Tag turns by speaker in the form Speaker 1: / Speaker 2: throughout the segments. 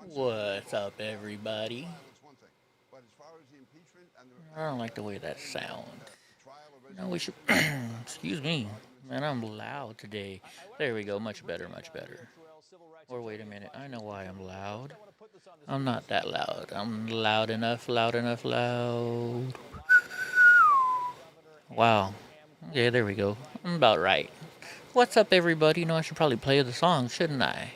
Speaker 1: What's up, everybody? I don't like the way that sounds. No, we should. Excuse me, man. I'm loud today. There we go. Much better. Much better. Or wait a minute. I know why I'm loud. I'm not that loud. I'm loud enough. Loud enough. Loud. Wow. Yeah, there we go. I'm about right. What's up, everybody? You know, I should probably play the song, shouldn't I?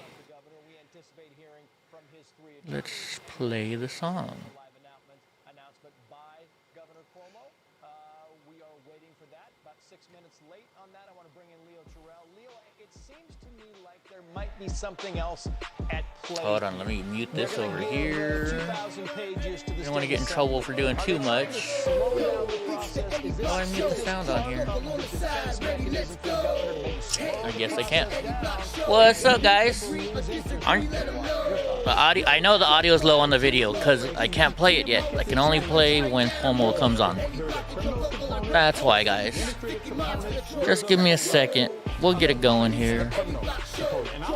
Speaker 1: Let's play the song.
Speaker 2: Announcement by Governor Cuomo. We are waiting for that. About 6 minutes late on that. I want to bring in Leo Terrell. Leo, it seems to me like there might be something else at play.
Speaker 1: Hold on, let me mute this over here. I don't want to get in trouble for doing too much. Oh, I mute the sound on here. I guess I can't. What's up, guys? The audio, I know the audio is low on the video because I can't play it yet. I can only play when Cuomo comes on. That's why, guys. Just give me a second. We'll get it going here.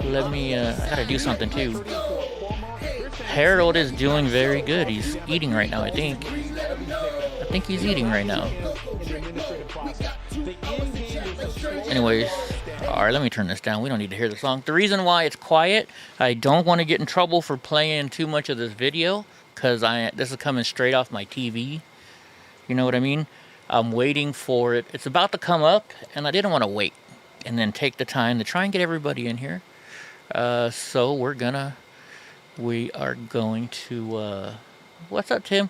Speaker 1: Let me, I gotta do something too. Harold is doing very good. He's eating right now, I think. I think he's eating right now. Anyways, alright, let me turn this down. We don't need to hear the song. The reason why it's quiet, I don't want to get in trouble for playing too much of this video, because this is coming straight off my TV. You know what I mean? I'm waiting for it. It's about to come up, and I didn't want to wait and then take the time to try and get everybody in here. So we are going to, what's up, Tim?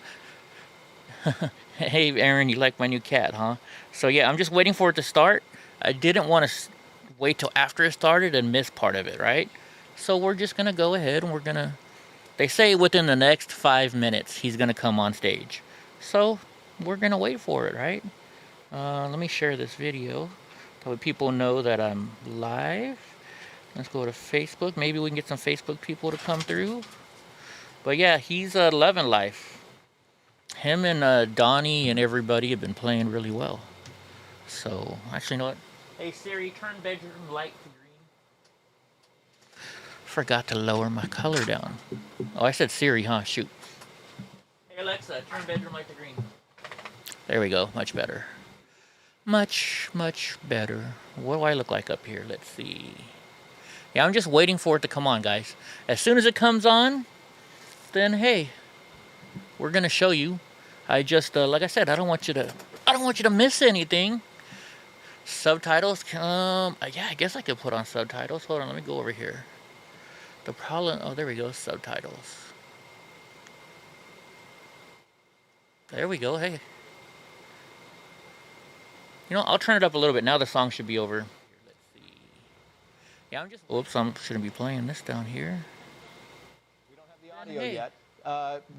Speaker 1: Hey, Aaron, you like my new cat, huh? So yeah, I'm just waiting for it to start. I didn't want to wait till after it started and miss part of it, right? So we're just going to go ahead and they say within the next 5 minutes he's going to come on stage. So we're going to wait for it, right? Let me share this video so people know that I'm live. Let's go to Facebook. Maybe we can get some Facebook people to come through. But yeah, he's loving life. Him and Donnie and everybody have been playing really well. So, actually, you know what? Hey Siri, turn bedroom light to green. Forgot to lower my color down. Oh, I said Siri, huh? Shoot. Hey Alexa, turn bedroom light to green. There we go. Much better. Much, much better. What do I look like up here? Let's see. Yeah, I'm just waiting for it to come on, guys. As soon as it comes on, then hey, we're gonna show you. I just, like I said, I don't want you to miss anything. Subtitles, yeah, I guess I could put on subtitles. Hold on, let me go over here. The problem, oh, there we go, subtitles. There we go, hey. You know, I'll turn it up a little bit. Now the song should be over. Let's see. Yeah, oops, I shouldn't be playing this down here.
Speaker 2: We don't have the audio yet.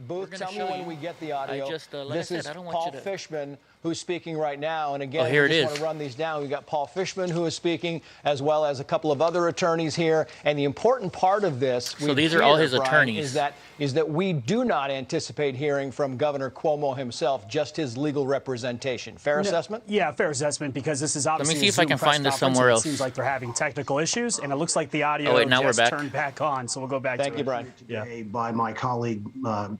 Speaker 2: Booth, tell me when we get the audio. This is Paul Fishman who's speaking right now. And again,
Speaker 1: here
Speaker 2: we just want to run these down. We've got Paul Fishman who is speaking, as well as a couple of other attorneys here. And the important part of this,
Speaker 1: so these are all his attorneys,
Speaker 2: is that we do not anticipate hearing from Governor Cuomo himself, just his legal representation. Fair assessment?
Speaker 3: Yeah, fair assessment, because this is obviously
Speaker 1: Let me see if I can find this somewhere else.
Speaker 3: It seems like they're having technical issues, and it looks like the audio
Speaker 1: just
Speaker 3: turned back on, so we'll go back to it.
Speaker 2: Thank you, Brian.
Speaker 4: Today by my colleague,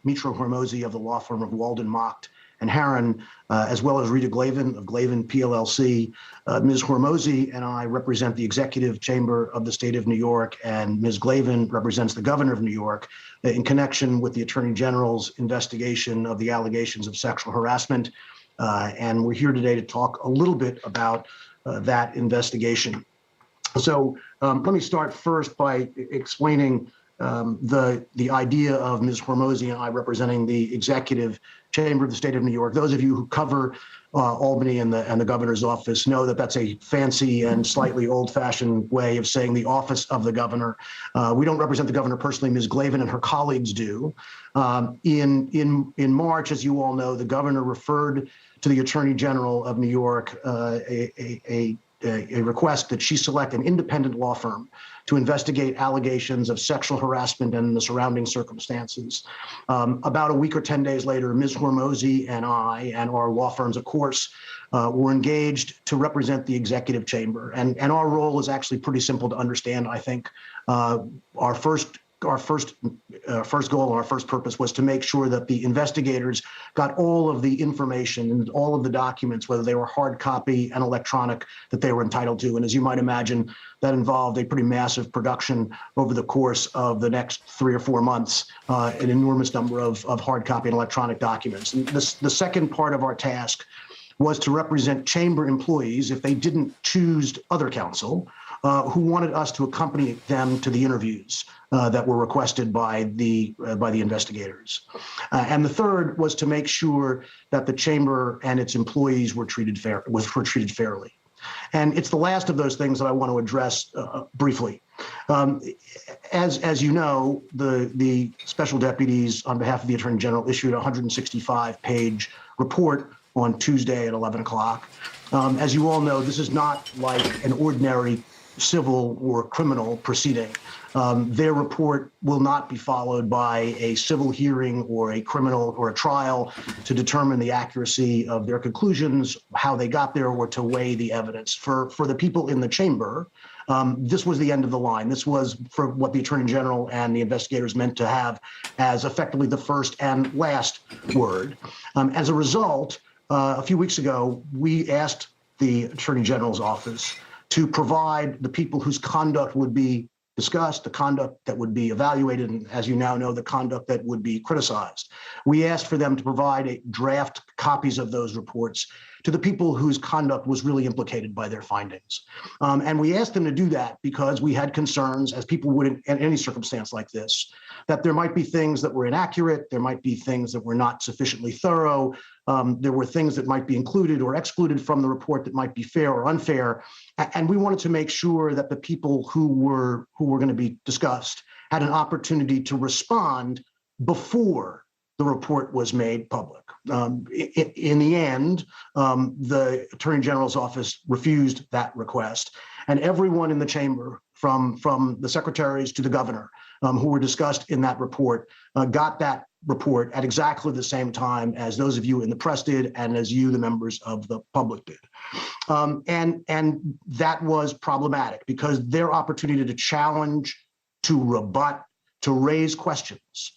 Speaker 4: Mitra Hormozy of the law firm of Walden Mocht and Harron, as well as Rita Glavin of Glavin PLLC. Ms. Hormozy and I represent the Executive Chamber of the State of New York, and Ms. Glavin represents the Governor of New York in connection with the Attorney General's investigation of the allegations of sexual harassment. And we're here today to talk a little bit about that investigation. So let me start first by explaining the idea of Ms. Hormozy and I representing the Executive Chamber of the State of New York. Those of you who cover Albany and the governor's office know that that's a fancy and slightly old-fashioned way of saying the office of the governor. We don't represent the governor personally. Ms. Glavin and her colleagues do. In March, as you all know, the governor referred to the Attorney General of New York a request that she select an independent law firm to investigate allegations of sexual harassment and the surrounding circumstances. About a week or 10 days later, Ms. Hormozy and I and our law firms, of course, were engaged to represent the executive chamber. And our role is actually pretty simple to understand, I think. Our first goal, our first purpose was to make sure that the investigators got all of the information and all of the documents, whether they were hard copy and electronic, that they were entitled to. And as you might imagine, that involved a pretty massive production over the course of the next 3 or 4 months, an enormous number of hard copy and electronic documents. And the second part of our task was to represent chamber employees if they didn't choose other counsel, who wanted us to accompany them to the interviews that were requested by the investigators. And the third was to make sure that the chamber and its employees were treated fairly. And it's the last of those things that I want to address briefly. As you know, the special deputies on behalf of the Attorney General issued a 165-page report on Tuesday at 11 o'clock. As you all know, this is not like an ordinary civil or criminal proceeding. Their report will not be followed by a civil hearing or a criminal or a trial to determine the accuracy of their conclusions, how they got there, or to weigh the evidence. For the people in the chamber, this was the end of the line. This was for what the Attorney General and the investigators meant to have as effectively the first and last word. As a result, a few weeks ago, we asked the Attorney General's office to provide the people whose conduct would be discussed, the conduct that would be evaluated, and as you now know, the conduct that would be criticized. We asked for them to provide draft copies of those reports to the people whose conduct was really implicated by their findings. And we asked them to do that because we had concerns, as people would in any circumstance like this, that there might be things that were inaccurate, there might be things that were not sufficiently thorough, there were things that might be included or excluded from the report that might be fair or unfair. And we wanted to make sure that the people who were going to be discussed had an opportunity to respond before the report was made public. In the end, the Attorney General's office refused that request, and everyone in the chamber, from the secretaries to the governor, who were discussed in that report, got that report at exactly the same time as those of you in the press did and as you, the members of the public, did. And that was problematic because their opportunity to challenge, to rebut, to raise questions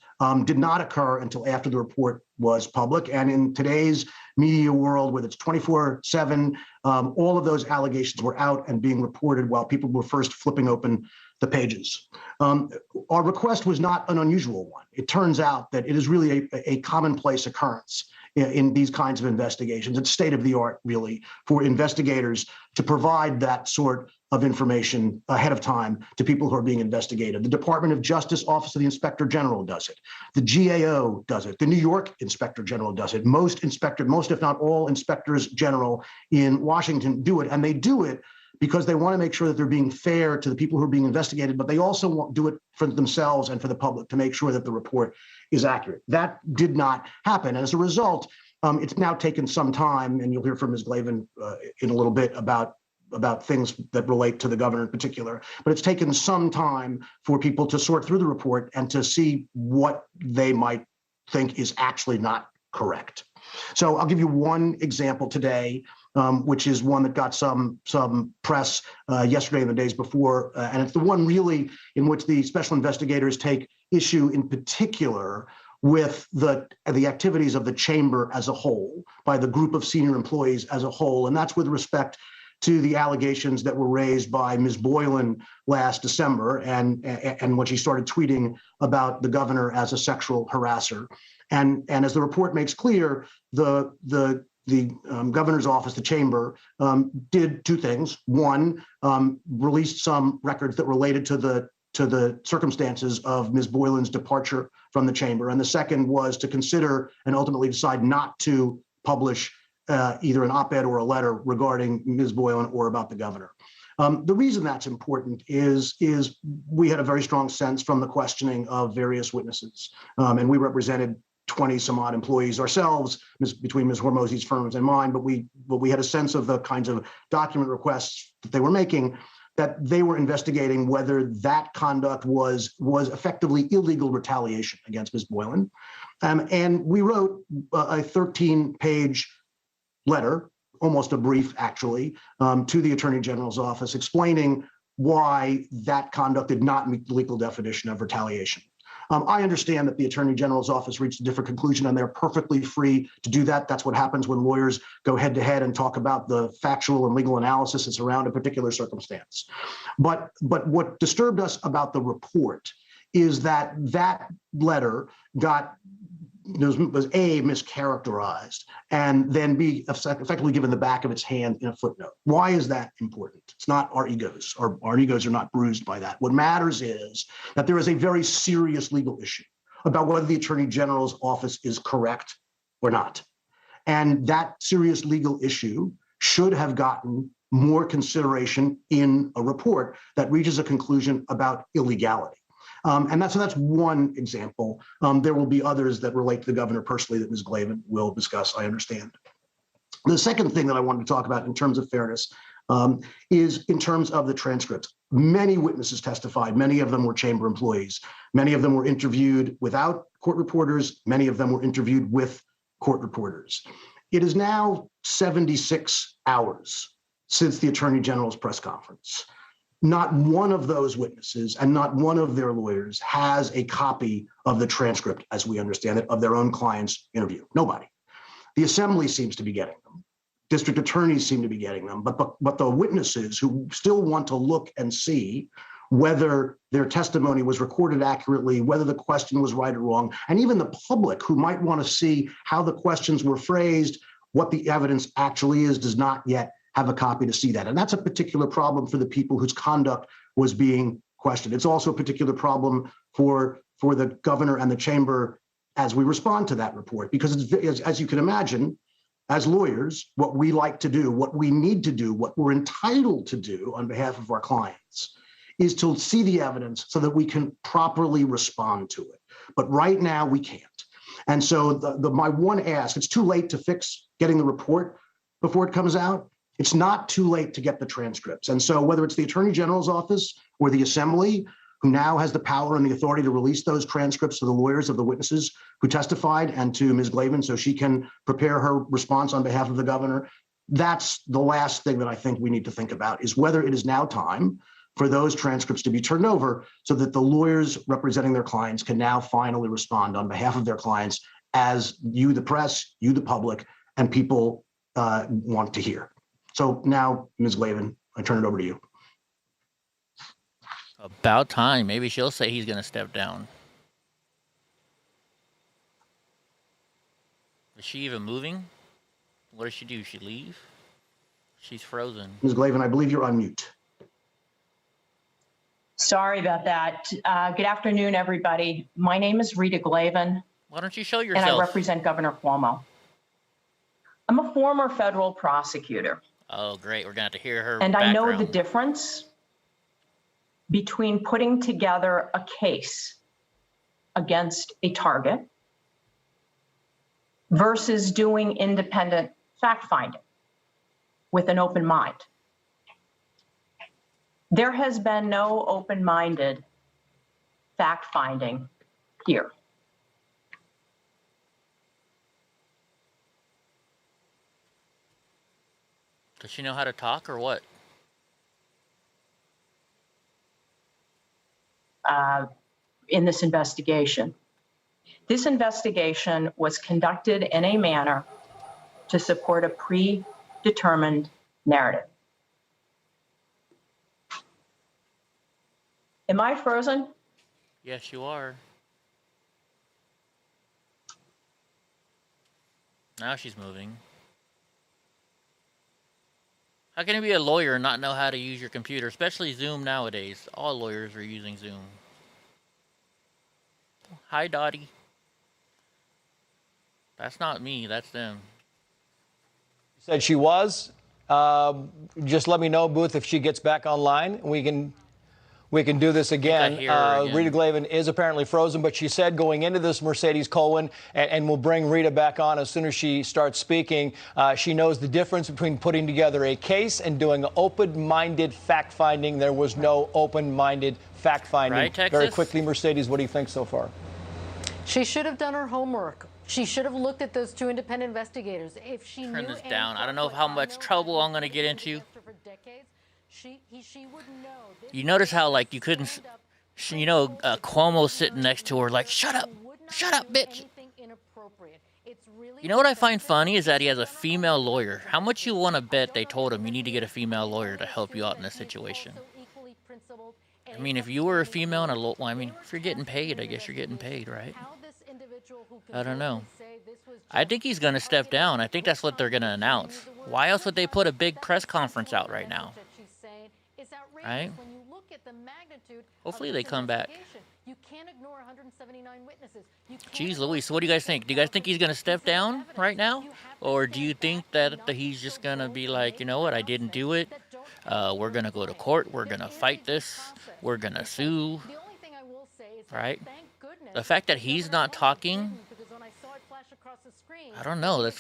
Speaker 4: did not occur until after the report was public. And in today's media world, with its 24/7, all of those allegations were out and being reported while people were first flipping open the pages. Our request was not an unusual one. It turns out that it is really a commonplace occurrence in these kinds of investigations. It's state of the art, really, for investigators to provide that sort of information ahead of time to people who are being investigated. The Department of Justice Office of the Inspector General does it. The GAO does it. The New York Inspector General does it. Most, if not all, inspectors general in Washington do it, and they do it because they want to make sure that they're being fair to the people who are being investigated, but they also want to do it for themselves and for the public to make sure that the report is accurate. That did not happen. And as a result, it's now taken some time, and you'll hear from Ms. Glavin in a little bit about things that relate to the governor in particular, but it's taken some time for people to sort through the report and to see what they might think is actually not correct. So I'll give you one example today, which is one that got some press yesterday and the days before, and it's the one really in which the special investigators take issue in particular with the activities of the chamber as a whole, by the group of senior employees as a whole, and that's with respect to the allegations that were raised by Ms. Boylan last December, and when she started tweeting about the governor as a sexual harasser. And as the report makes clear, the governor's office, the chamber, did two things. One, released some records that related to the circumstances of Ms. Boylan's departure from the chamber. And the second was to consider and ultimately decide not to publish either an op-ed or a letter regarding Ms. Boylan or about the governor. The reason that's important is we had a very strong sense from the questioning of various witnesses, and we represented 20 some odd employees ourselves between Ms. Hormozy's firms and mine, but we had a sense of the kinds of document requests that they were making, that they were investigating whether that conduct was effectively illegal retaliation against Ms. Boylan. And we wrote a 13-page letter, almost a brief actually, to the Attorney General's office explaining why that conduct did not meet the legal definition of retaliation. I understand that the Attorney General's office reached a different conclusion, and they're perfectly free to do that. That's what happens when lawyers go head to head and talk about the factual and legal analysis that's around a particular circumstance. But what disturbed us about the report is that that letter was A, mischaracterized, and then B, effectively given the back of its hand in a footnote. Why is that important? It's not our egos, or our egos are not bruised by that. What matters is that there is a very serious legal issue about whether the Attorney General's office is correct or not. And that serious legal issue should have gotten more consideration in a report that reaches a conclusion about illegality. And that's one example. There will be others that relate to the governor personally that Ms. Glavin will discuss, I understand. The second thing that I wanted to talk about in terms of fairness is in terms of the transcripts. Many witnesses testified. Many of them were chamber employees. Many of them were interviewed without court reporters. Many of them were interviewed with court reporters. It is now 76 hours since the Attorney General's press conference. Not one of those witnesses and not one of their lawyers has a copy of the transcript, as we understand it, of their own client's interview. Nobody. The assembly seems to be getting them. District attorneys seem to be getting them. But the witnesses who still want to look and see whether their testimony was recorded accurately, whether the question was right or wrong, and even the public who might want to see how the questions were phrased, what the evidence actually is, does not yet have a copy to see that. And that's a particular problem for the people whose conduct was being questioned. It's also a particular problem for the governor and the chamber as we respond to that report, because it's, as you can imagine, as lawyers, what we like to do, what we need to do, what we're entitled to do on behalf of our clients is to see the evidence so that we can properly respond to it. But right now we can't. And so my one ask, it's too late to fix getting the report before it comes out. It's not too late to get the transcripts. And so whether it's the Attorney General's office or the Assembly, who now has the power and the authority to release those transcripts to the lawyers of the witnesses who testified and to Ms. Glavin so she can prepare her response on behalf of the governor, that's the last thing that I think we need to think about, is whether it is now time for those transcripts to be turned over so that the lawyers representing their clients can now finally respond on behalf of their clients as you, the press, you, the public, and people want to hear. So now, Ms. Glavin, I turn it over to you.
Speaker 1: About time. Maybe she'll say he's going to step down. Is she even moving? What does she do? She leave? She's frozen.
Speaker 4: Ms. Glavin, I believe you're on mute.
Speaker 5: Sorry about that. Good afternoon, everybody. My name is Rita Glavin.
Speaker 1: Why don't you show yourself?
Speaker 5: And I represent Governor Cuomo. I'm a former federal prosecutor.
Speaker 1: Oh, great. We're going to have to hear her
Speaker 5: And
Speaker 1: background.
Speaker 5: I know the difference between putting together a case against a target versus doing independent fact-finding with an open mind. There has been no open-minded fact-finding here.
Speaker 1: Does she know how to talk or what?
Speaker 5: In this investigation. This investigation was conducted in a manner to support a predetermined narrative. Am I frozen?
Speaker 1: Yes, you are. Now she's moving. How can you be a lawyer and not know how to use your computer, especially Zoom nowadays? All lawyers are using Zoom. Hi, Dottie. That's not me, that's them.
Speaker 2: Said she was. Just let me know, Booth, if she gets back online. We can we can do this again.
Speaker 1: hear her again.
Speaker 2: Rita Glavin is apparently frozen, but she said going into this Mercedes Colwin, and we'll bring Rita back on as soon as she starts speaking, she knows the difference between putting together a case and doing open-minded fact-finding. There was no open-minded fact-finding.
Speaker 1: Right, Texas?
Speaker 2: Very quickly, Mercedes, what do you think so far?
Speaker 6: She should have done her homework. She should have looked at those 2 independent investigators. If she
Speaker 1: Turn
Speaker 6: knew
Speaker 1: this down. I don't know how much trouble I'm going to get into.
Speaker 6: She would know.
Speaker 1: You notice how, like, you couldn't, you know, Cuomo sitting next to her, like, shut up, bitch. You know what I find funny is that he has a female lawyer. How much you want to bet they told him you need to get a female lawyer to help you out in this situation? I mean, if you were a female and well, I mean, if you're getting paid, I guess you're getting paid, right? I don't know. I think he's going to step down. I think that's what they're going to announce. Why else would they put a big press conference out right now? Right? Hopefully they come back. Jeez Louise, what do you guys think? Do you guys think he's going to step down right now? Or do you think that he's just going to be like, you know what, I didn't do it. We're going to go to court. We're going to fight this. We're going to sue. Right? The fact that he's not talking, I don't know.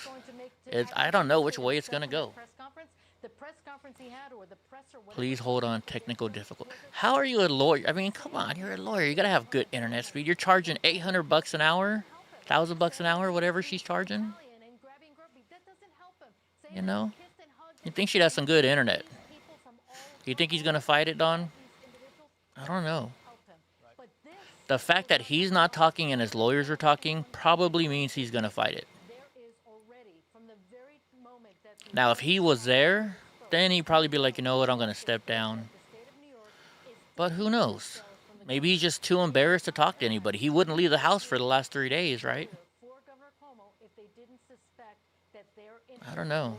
Speaker 1: I don't know which way it's going to go. Please hold on. Technical difficulty. How are you a lawyer? I mean, come on. You're a lawyer. You got to have good internet speed. You're charging $800 an hour, $1,000 an hour, whatever she's charging. You know? You think she'd have some good internet. You think he's going to fight it, Don? I don't know. The fact that he's not talking and his lawyers are talking probably means he's going to fight it. Now, if he was there, then he'd probably be like, you know what, I'm going to step down. But who knows? Maybe he's just too embarrassed to talk to anybody. He wouldn't leave the house for the last 3 days, right? I don't know.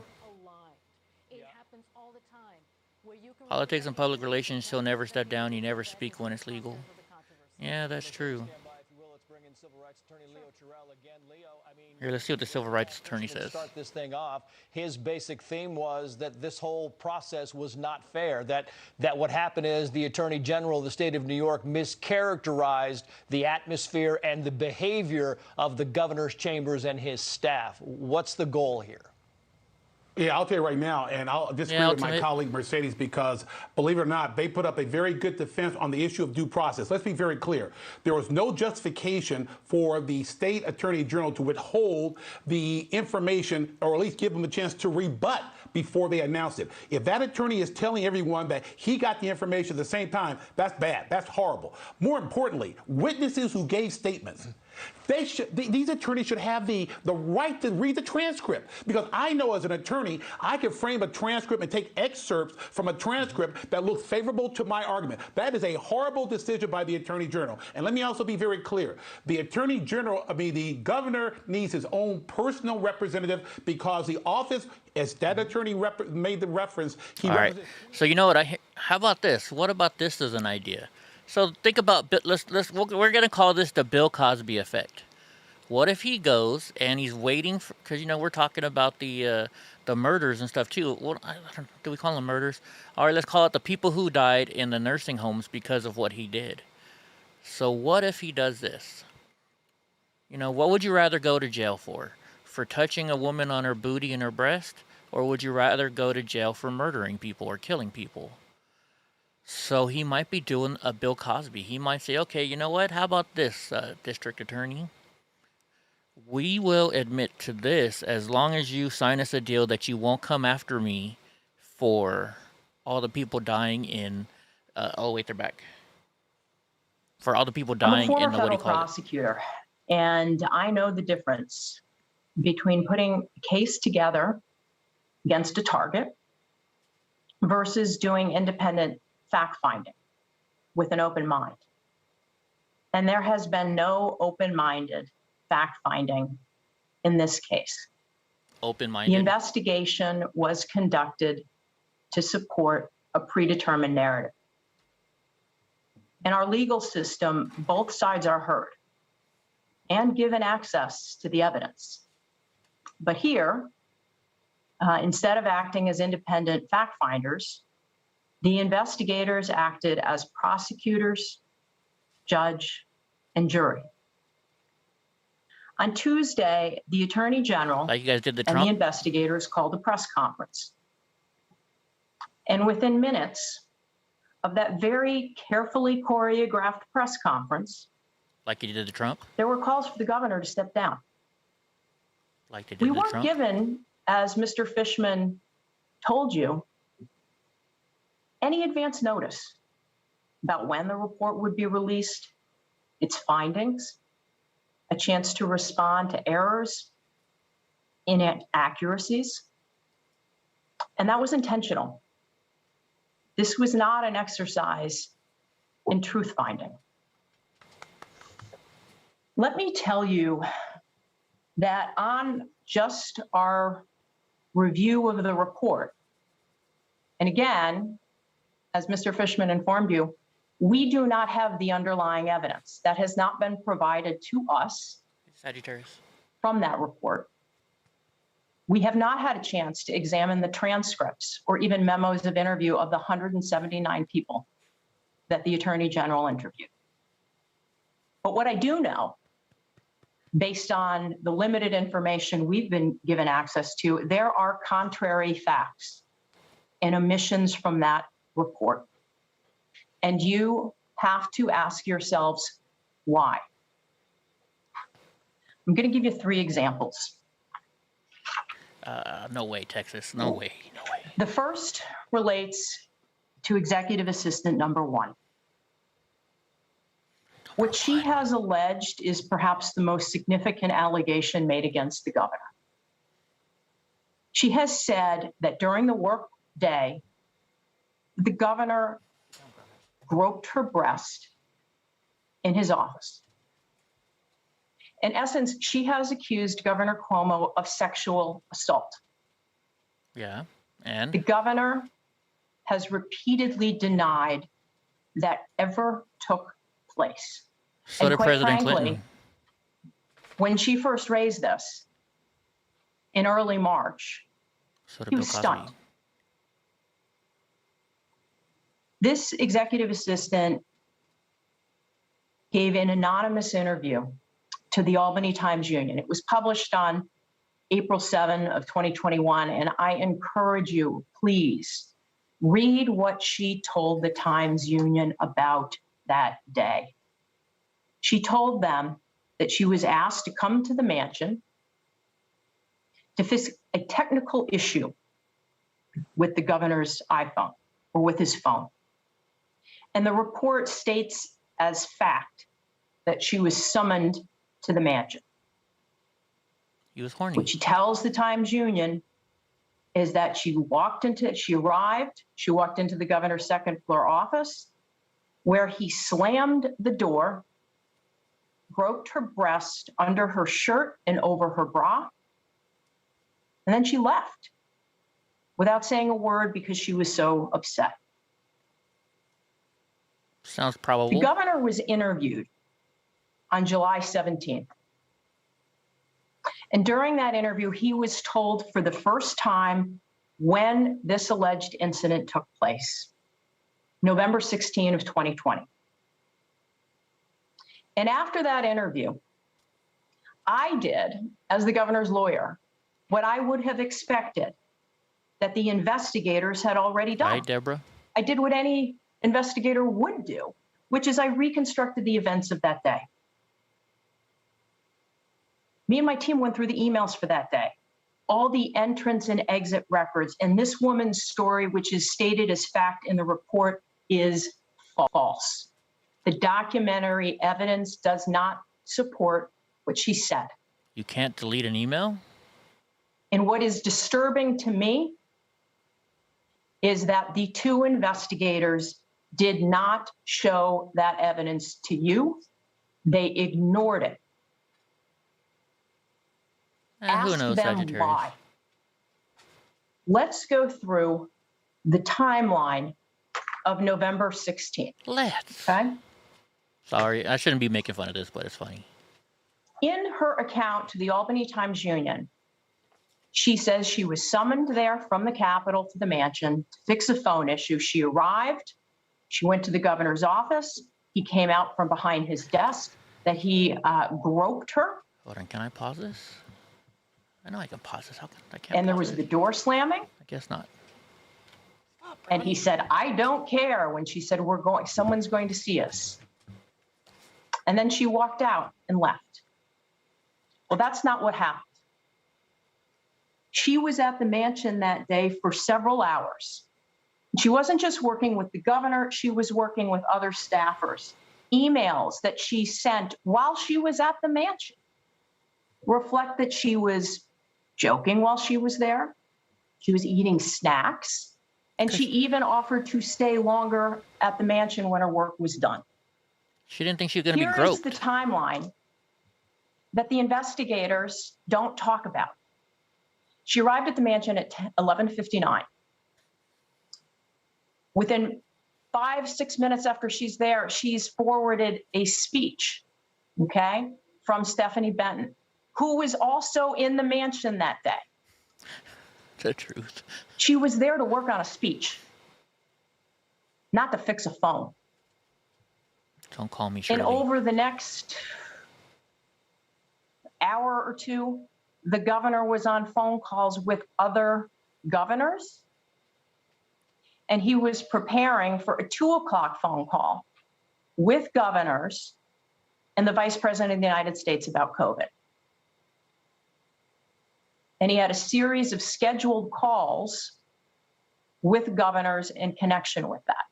Speaker 1: Politics and public relations, he'll never step down. You never speak when it's legal. Yeah, that's true. Here, let's see what the civil rights attorney says.
Speaker 2: Start this thing off. His basic theme was that this whole process was not fair, that what happened is the Attorney General of the state of New York mischaracterized the atmosphere and the behavior of the governor's chambers and his staff. What's the goal here?
Speaker 7: Yeah, I'll tell you right now, and I'll disagree with my colleague Mercedes because, believe it or not, they put up a very good defense on the issue of due process. Let's be very clear. There was no justification for the state attorney general to withhold the information or at least give them a chance to rebut before they announced it. If that attorney is telling everyone that he got the information at the same time, that's bad. That's horrible. More importantly, witnesses who gave statements, these attorneys should have the right to read the transcript, because I know as an attorney, I can frame a transcript and take excerpts from a transcript that looks favorable to my argument. That is a horrible decision by the Attorney General. And let me also be very clear. The Attorney General, the governor needs his own personal representative because the office, as that attorney made the reference, he
Speaker 1: All right. So you know what? How about this? What about this as an idea? So think about, we're going to call this the Bill Cosby effect. What if he goes and he's waiting for, because, you know, we're talking about the murders and stuff too. Well, do we call them murders? All right, let's call it the people who died in the nursing homes because of what he did. So what if he does this? You know, what would you rather go to jail for? For touching a woman on her booty and her breast? Or would you rather go to jail for murdering people or killing people? So he might be doing a Bill Cosby. He might say, okay, you know what? How about this, district attorney? We will admit to this as long as you sign us a deal that you won't come after me for all the people dying in, oh, wait, they're back. For all the people dying in the, what do you call it?
Speaker 5: I'm a former federal prosecutor, and I know the difference between putting a case together against a target versus doing independent fact-finding with an open mind. And there has been no open-minded fact-finding in this case.
Speaker 1: Open-minded.
Speaker 5: The investigation was conducted to support a predetermined narrative. In our legal system, both sides are heard and given access to the evidence. But here, instead of acting as independent fact-finders, The investigators acted as prosecutors, judge, and jury. On Tuesday, the Attorney General
Speaker 1: Like you guys did the
Speaker 5: and the
Speaker 1: Trump?
Speaker 5: investigators called a press conference. And within minutes of that very carefully choreographed press conference,
Speaker 1: Like you did the Trump?
Speaker 5: there were calls for the governor to step down.
Speaker 1: Like they did
Speaker 5: We
Speaker 1: the
Speaker 5: weren't
Speaker 1: Trump?
Speaker 5: given, as Mr. Fishman told you, any advance notice about when the report would be released, its findings, a chance to respond to errors, inaccuracies. And that was intentional. This was not an exercise in truth finding. Let me tell you that on just our review of the report, and again, as Mr. Fishman informed you, we do not have the underlying evidence that has not been provided to us
Speaker 1: Sagittarius.
Speaker 5: from that report. We have not had a chance to examine the transcripts or even memos of interview of the 179 people that the Attorney General interviewed. But what I do know, based on the limited information we've been given access to, there are contrary facts and omissions from that report. And you have to ask yourselves why. I'm going to give you 3 examples.
Speaker 1: No way, Texas. No way. No way.
Speaker 5: The first relates to Executive Assistant number 1. What she has alleged is perhaps the most significant allegation made against the governor. She has said that during the work day, the governor groped her breast in his office. In essence, she has accused Governor Cuomo of sexual assault.
Speaker 1: Yeah.
Speaker 5: The
Speaker 1: And
Speaker 5: governor has repeatedly denied that ever took place.
Speaker 1: so
Speaker 5: And
Speaker 1: did
Speaker 5: quite
Speaker 1: President
Speaker 5: frankly,
Speaker 1: Clinton.
Speaker 5: when she first raised this in early March,
Speaker 1: So did
Speaker 5: he
Speaker 1: Bill
Speaker 5: was
Speaker 1: Cosby.
Speaker 5: stunned. This executive assistant gave an anonymous interview to the Albany Times-Union. It was published on April 7 of 2021, and I encourage you, please, read what she told the Times-Union about that day. She told them that she was asked to come to the mansion to fix a technical issue with the governor's iPhone or with his phone. And the report states as fact that she was summoned to the mansion.
Speaker 1: He was horny.
Speaker 5: What she tells the Times-Union is that she walked into the governor's second floor office, where he slammed the door, groped her breast under her shirt and over her bra, and then she left without saying a word because she was so upset.
Speaker 1: Sounds
Speaker 5: The
Speaker 1: probable.
Speaker 5: governor was interviewed on July 17th. And during that interview, he was told for the first time when this alleged incident took place, November 16 of 2020. And after that interview, I did, as the governor's lawyer, what I would have expected that the investigators had already done.
Speaker 1: Right, Deborah?
Speaker 5: I did what any investigator would do, which is I reconstructed the events of that day. Me and my team went through the emails for that day, all the entrance and exit records, and this woman's story, which is stated as fact in the report, is false. The documentary evidence does not support what she said.
Speaker 1: You can't delete an email?
Speaker 5: And what is disturbing to me is that the 2 investigators did not show that evidence to you. They ignored it.
Speaker 1: Who
Speaker 5: Ask
Speaker 1: knows,
Speaker 5: them
Speaker 1: Sagittarius?
Speaker 5: why. Let's go through the timeline of November 16th.
Speaker 1: Let's.
Speaker 5: Okay?
Speaker 1: Sorry, I shouldn't be making fun of this, but it's funny.
Speaker 5: In her account to the Albany Times-Union, She says she was summoned there from the Capitol to the mansion to fix a phone issue. She arrived. She went to the governor's office. He came out from behind his desk, that he groped her.
Speaker 1: Hold on, can I pause this? I know I can pause this. How can I can't?
Speaker 5: And there
Speaker 1: pause
Speaker 5: was
Speaker 1: it?
Speaker 5: the door slamming.
Speaker 1: I guess not.
Speaker 5: And he said, I don't care, when she said, someone's going to see us. And then she walked out and left. Well, that's not what happened. She was at the mansion that day for several hours. She wasn't just working with the governor, she was working with other staffers. Emails that she sent while she was at the mansion reflect that she was joking while she was there. She was eating snacks. And she even offered to stay longer at the mansion when her work was done.
Speaker 1: She didn't think she was going to be
Speaker 5: Here
Speaker 1: groped.
Speaker 5: is the timeline that the investigators don't talk about. She arrived at the mansion at 11:59. Within 5-6 minutes after she's there, she's forwarded a speech, okay, from Stephanie Benton, who was also in the mansion that day.
Speaker 1: The truth.
Speaker 5: She was there to work on a speech, not to fix a phone.
Speaker 1: Don't call me Shirley.
Speaker 5: And over the next hour or two, the governor was on phone calls with other governors, and he was preparing for a 2 o'clock phone call with governors and the Vice President of the United States about COVID. And he had a series of scheduled calls with governors in connection with that.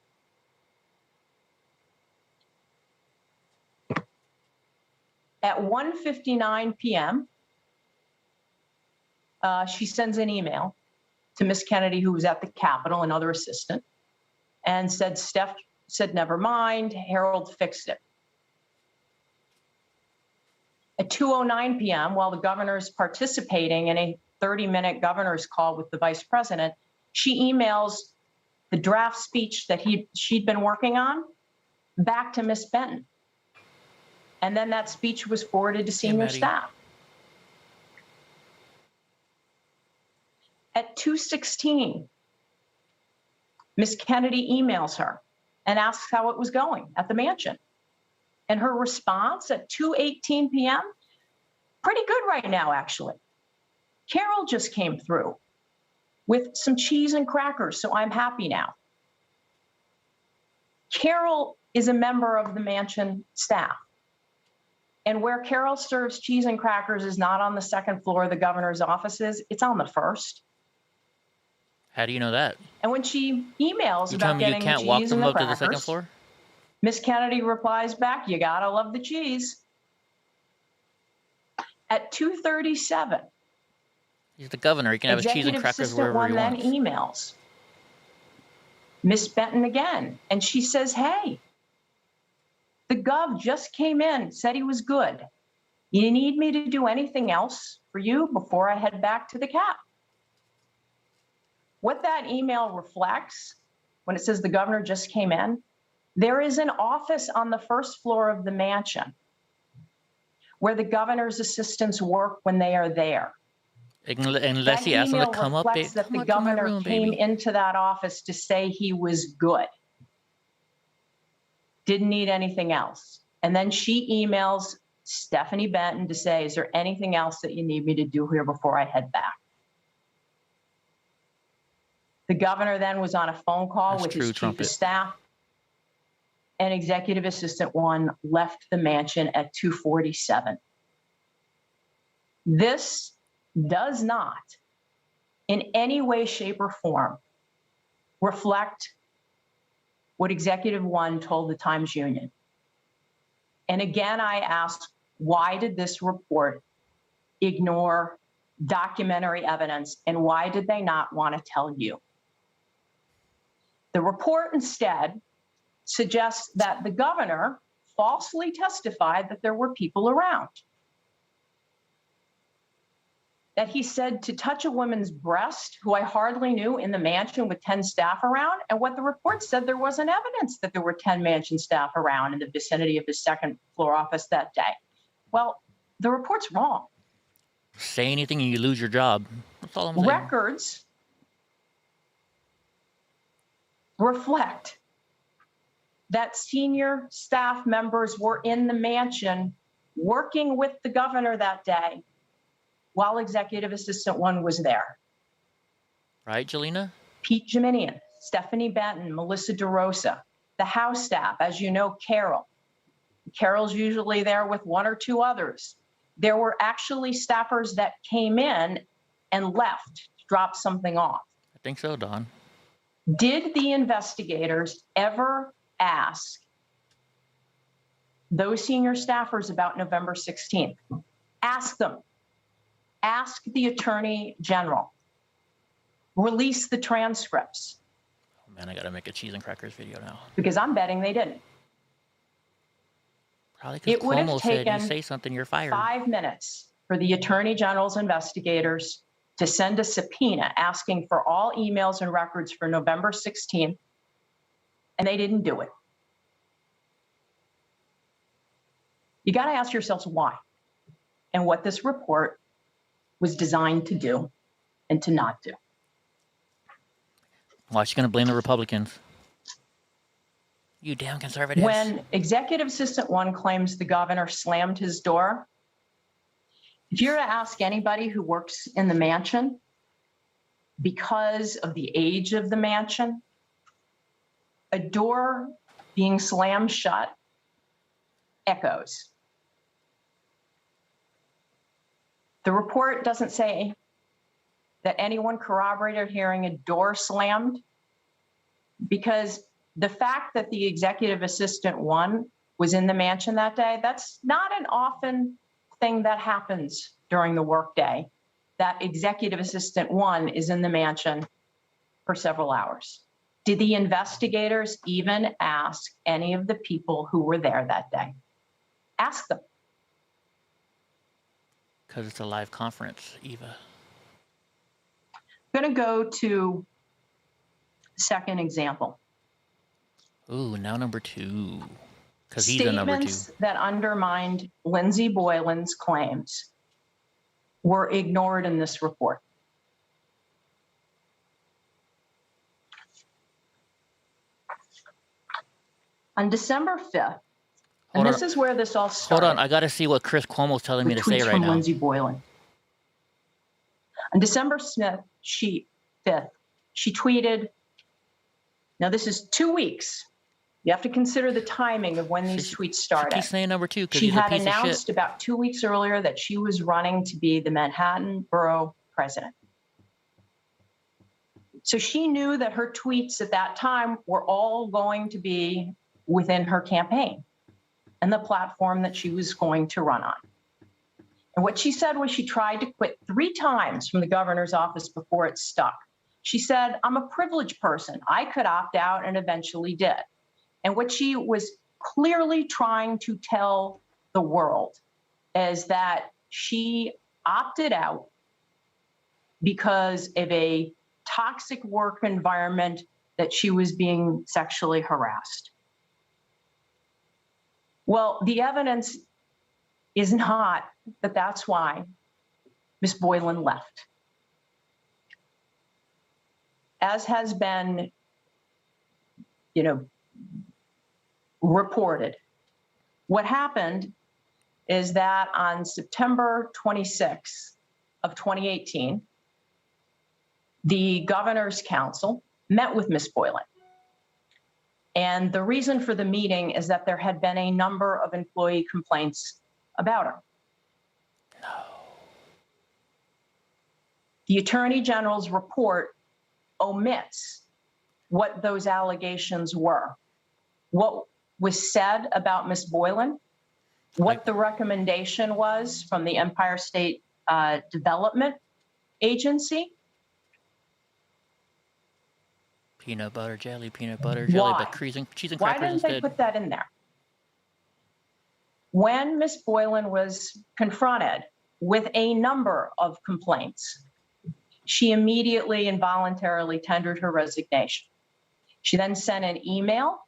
Speaker 5: At 1:59 p.m., she sends an email to Miss Kennedy, who was at the Capitol, another assistant, and said, Steph said, never mind, Harold fixed it. At 2:09 p.m., while the governor's participating in a 30-minute governor's call with the vice president, she emails the draft speech that she'd been working on back to Miss Benton. And then that speech was forwarded to senior staff. At 2:16, Miss Kennedy emails her and asks how it was going at the mansion. And her response at 2:18 p.m., pretty good right now, actually. Carol just came through with some cheese and crackers, so I'm happy now. Carol is a member of the mansion staff. And where Carol serves cheese and crackers is not on the second floor of the governor's offices, it's on the first.
Speaker 1: How do you know that?
Speaker 5: And when she emails
Speaker 1: You tell
Speaker 5: about
Speaker 1: me you
Speaker 5: getting the
Speaker 1: can't walk
Speaker 5: cheese
Speaker 1: them
Speaker 5: and the
Speaker 1: up to the second
Speaker 5: crackers,
Speaker 1: floor?
Speaker 5: Miss Kennedy replies back, you gotta love the cheese. At 2:37,
Speaker 1: He's the governor. He can have his cheese and
Speaker 5: Executive
Speaker 1: crackers
Speaker 5: Assistant
Speaker 1: wherever he
Speaker 5: 1 then
Speaker 1: wants.
Speaker 5: emails Miss Benton again, and she says, hey, the gov just came in, said he was good. You need me to do anything else for you before I head back to the Cap? What that email reflects, when it says the governor just came in, there is an office on the first floor of the mansion where the governor's assistants work when they are there.
Speaker 1: Unless he asks them to come up,
Speaker 5: reflects that the governor came into that office to say he was good. Didn't need anything else. And then she emails Stephanie Benton to say, is there anything else that you need me to do here before I head back? The governor then was on a phone call with his chief of staff, and Executive Assistant 1 left the mansion at 2:47. This does not in any way, shape, or form reflect what Executive 1 told the Times Union. And again, I ask, why did this report ignore documentary evidence, and why did they not want to tell you? The report instead suggests that the governor falsely testified that there were people around. That he said to touch a woman's breast, who I hardly knew, in the mansion with 10 staff around. And what the report said, there wasn't evidence that there were 10 mansion staff around in the vicinity of his second floor office that day. Well, the report's wrong.
Speaker 1: Say anything and you lose your job. That's all I'm saying.
Speaker 5: Records reflect that senior staff members were in the mansion working with the governor that day while Executive Assistant 1 was there.
Speaker 1: Right, Jelena?
Speaker 5: Pete Jiminian, Stephanie Benton, Melissa DeRosa, the House staff, as you know, Carol. Carol's usually there with one or two others. There were actually staffers that came in and left to drop something off.
Speaker 1: I think so, Don.
Speaker 5: Did the investigators ever ask those senior staffers about November 16th? Ask them. Ask the Attorney General. Release the transcripts.
Speaker 1: Oh, man, I got to make a cheese and crackers video now.
Speaker 5: Because I'm betting they didn't.
Speaker 1: Probably because Cuomo said you say something, you're fired.
Speaker 5: 5 minutes for the Attorney General's investigators to send a subpoena asking for all emails and records for November 16th, and they didn't do it. You got to ask yourselves why and what this report was designed to do and to not do.
Speaker 1: Why is she going to blame the Republicans? You damn conservatives.
Speaker 5: When Executive Assistant 1 claims the governor slammed his door, if you're to ask anybody who works in the mansion, because of the age of the mansion, a door being slammed shut echoes. The report doesn't say that anyone corroborated hearing a door slammed, because the fact that the Executive Assistant 1 was in the mansion that day, that's not an often thing that happens during the workday, that Executive Assistant 1 is in the mansion for several hours. Did the investigators even ask any of the people who were there that day? Ask them.
Speaker 1: Because it's a live conference, Eva.
Speaker 5: I'm going to go to second example.
Speaker 1: Ooh, now number 2. Because he's a number 2.
Speaker 5: Statements that undermined Lindsey Boylan's claims were ignored in this report. On December 5th, and this is where this all started.
Speaker 1: Hold on, I got to see what Chris Cuomo's telling me to say right
Speaker 5: from
Speaker 1: now.
Speaker 5: Lindsey Boylan. On December 5th, she tweeted, now this is 2 weeks. You have to consider the timing of when these tweets started.
Speaker 1: She's saying number 2 because
Speaker 5: she
Speaker 1: he's a
Speaker 5: had
Speaker 1: piece of
Speaker 5: announced
Speaker 1: shit.
Speaker 5: about 2 weeks earlier that she was running to be the Manhattan Borough president. So she knew that her tweets at that time were all going to be within her campaign and the platform that she was going to run on. And what she said was she tried to quit 3 times from the governor's office before it stuck. She said, I'm a privileged person. I could opt out and eventually did. And what she was clearly trying to tell the world is that she opted out because of a toxic work environment that she was being sexually harassed. Well, the evidence is not that that's why Ms. Boylan left. As has been, reported, what happened is that on September 26th of 2018, the governor's council met with Ms. Boylan. And the reason for the meeting is that there had been a number of employee complaints about her.
Speaker 1: No.
Speaker 5: The Attorney General's report omits what those allegations were, what was said about Ms. Boylan, what the recommendation was from the Empire State Development Agency.
Speaker 1: Peanut butter jelly, but cheese and crackers
Speaker 5: Why didn't they put that in there? When Ms. Boylan was confronted with a number of complaints, she immediately and voluntarily tendered her resignation. She then sent an email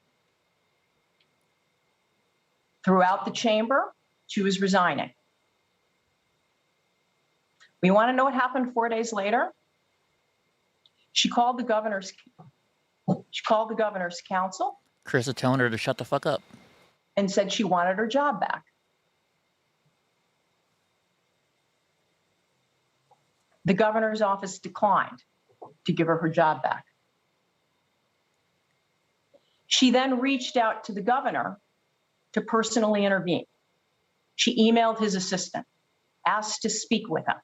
Speaker 5: throughout the chamber. She was resigning. We want to know what happened 4 days later? She called the governor's council
Speaker 1: Chris is telling her to shut the fuck up.
Speaker 5: and said she wanted her job back. The governor's office declined to give her job back. She then reached out to the governor to personally intervene. She emailed his assistant, asked to speak with him.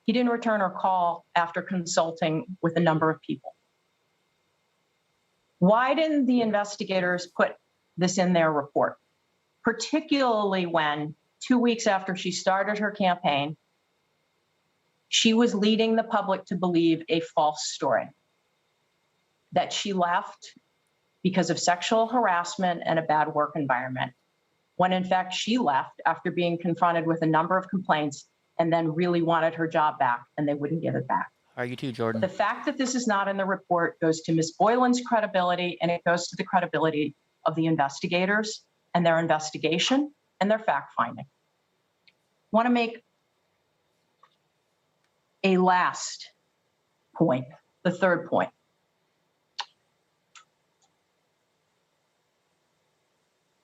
Speaker 5: He didn't return her call after consulting with a number of people. Why didn't the investigators put this in their report? Particularly when 2 weeks after she started her campaign, she was leading the public to believe a false story, that she left because of sexual harassment and a bad work environment, when in fact she left after being confronted with a number of complaints and then really wanted her job back and they wouldn't give it back.
Speaker 1: Are you too, Jordan?
Speaker 5: The fact that this is not in the report goes to Ms. Boylan's credibility, and it goes to the credibility of the investigators and their investigation and their fact-finding. I want to make a last point, the third point.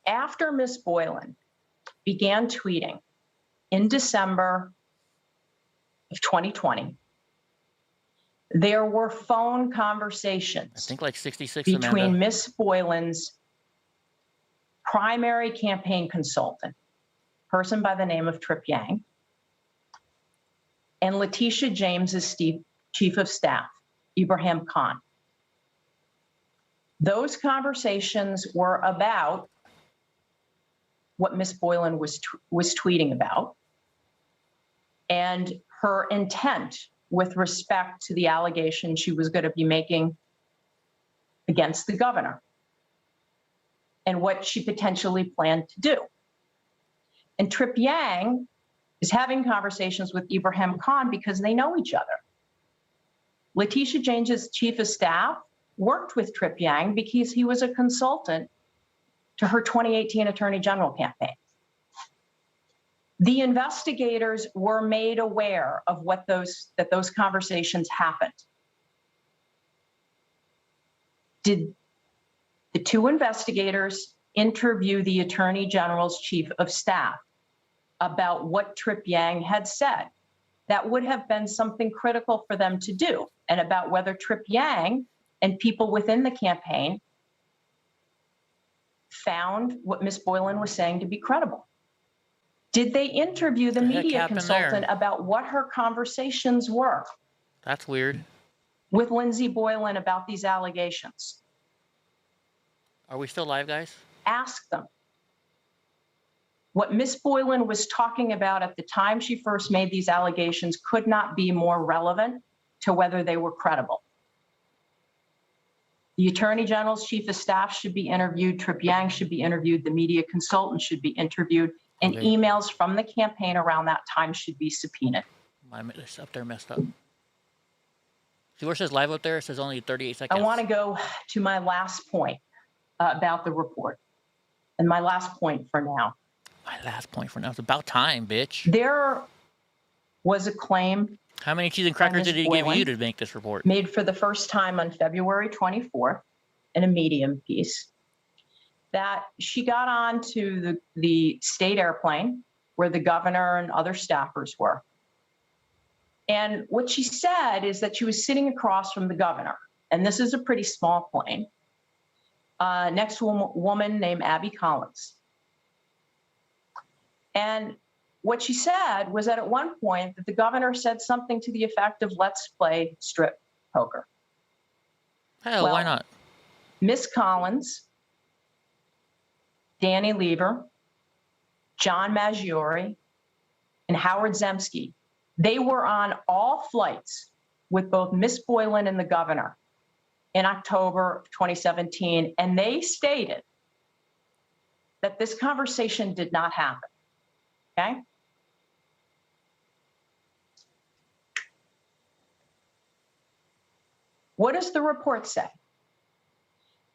Speaker 5: After Ms. Boylan began tweeting in December of 2020, there were phone conversations,
Speaker 1: I think like 66,
Speaker 5: between
Speaker 1: Amanda.
Speaker 5: Ms. Boylan's primary campaign consultant, person by the name of Trip Yang, and Letitia James's chief of staff, Ibrahim Khan. Those conversations were about what Ms. Boylan was tweeting about and her intent with respect to the allegation she was going to be making against the governor and what she potentially planned to do. And Trip Yang is having conversations with Ibrahim Khan because they know each other. Letitia James's chief of staff worked with Trip Yang because he was a consultant to her 2018 Attorney General campaign. The investigators were made aware of that those conversations happened. Did the two investigators interview the Attorney General's chief of staff about what Trip Yang had said? That would have been something critical for them to do, and about whether Trip Yang and people within the campaign found what Ms. Boylan was saying to be credible. Did they interview the media consultant about what her conversations were?
Speaker 1: That's weird.
Speaker 5: With Lindsay Boylan about these allegations?
Speaker 1: Are we still live, guys?
Speaker 5: Ask them. What Ms. Boylan was talking about at the time she first made these allegations could not be more relevant to whether they were credible. The Attorney General's chief of staff should be interviewed, Trip Yang should be interviewed, the media consultant should be interviewed, and emails from the campaign around that time should be subpoenaed.
Speaker 1: It's up there messed up. See where it says live up there? It says only 38 seconds.
Speaker 5: I want to go to my last point about the report. And my last point for now.
Speaker 1: My last point for now. It's about time, bitch.
Speaker 5: There was a claim.
Speaker 1: How many cheese and crackers did he give you to make this report?
Speaker 5: Made for the first time on February 24th in a Medium piece, that she got on to the state airplane where the governor and other staffers were. And what she said is that she was sitting across from the governor, and this is a pretty small plane, next to a woman named Abby Collins. And what she said was that at one point that the governor said something to the effect of, "Let's play strip poker."
Speaker 1: Hell, why not?
Speaker 5: Miss Collins, Danny Lever, John Maggiore, and Howard Zemsky, they were on all flights with both Miss Boylan and the governor in October of 2017, and they stated that this conversation did not happen, okay? What does the report say?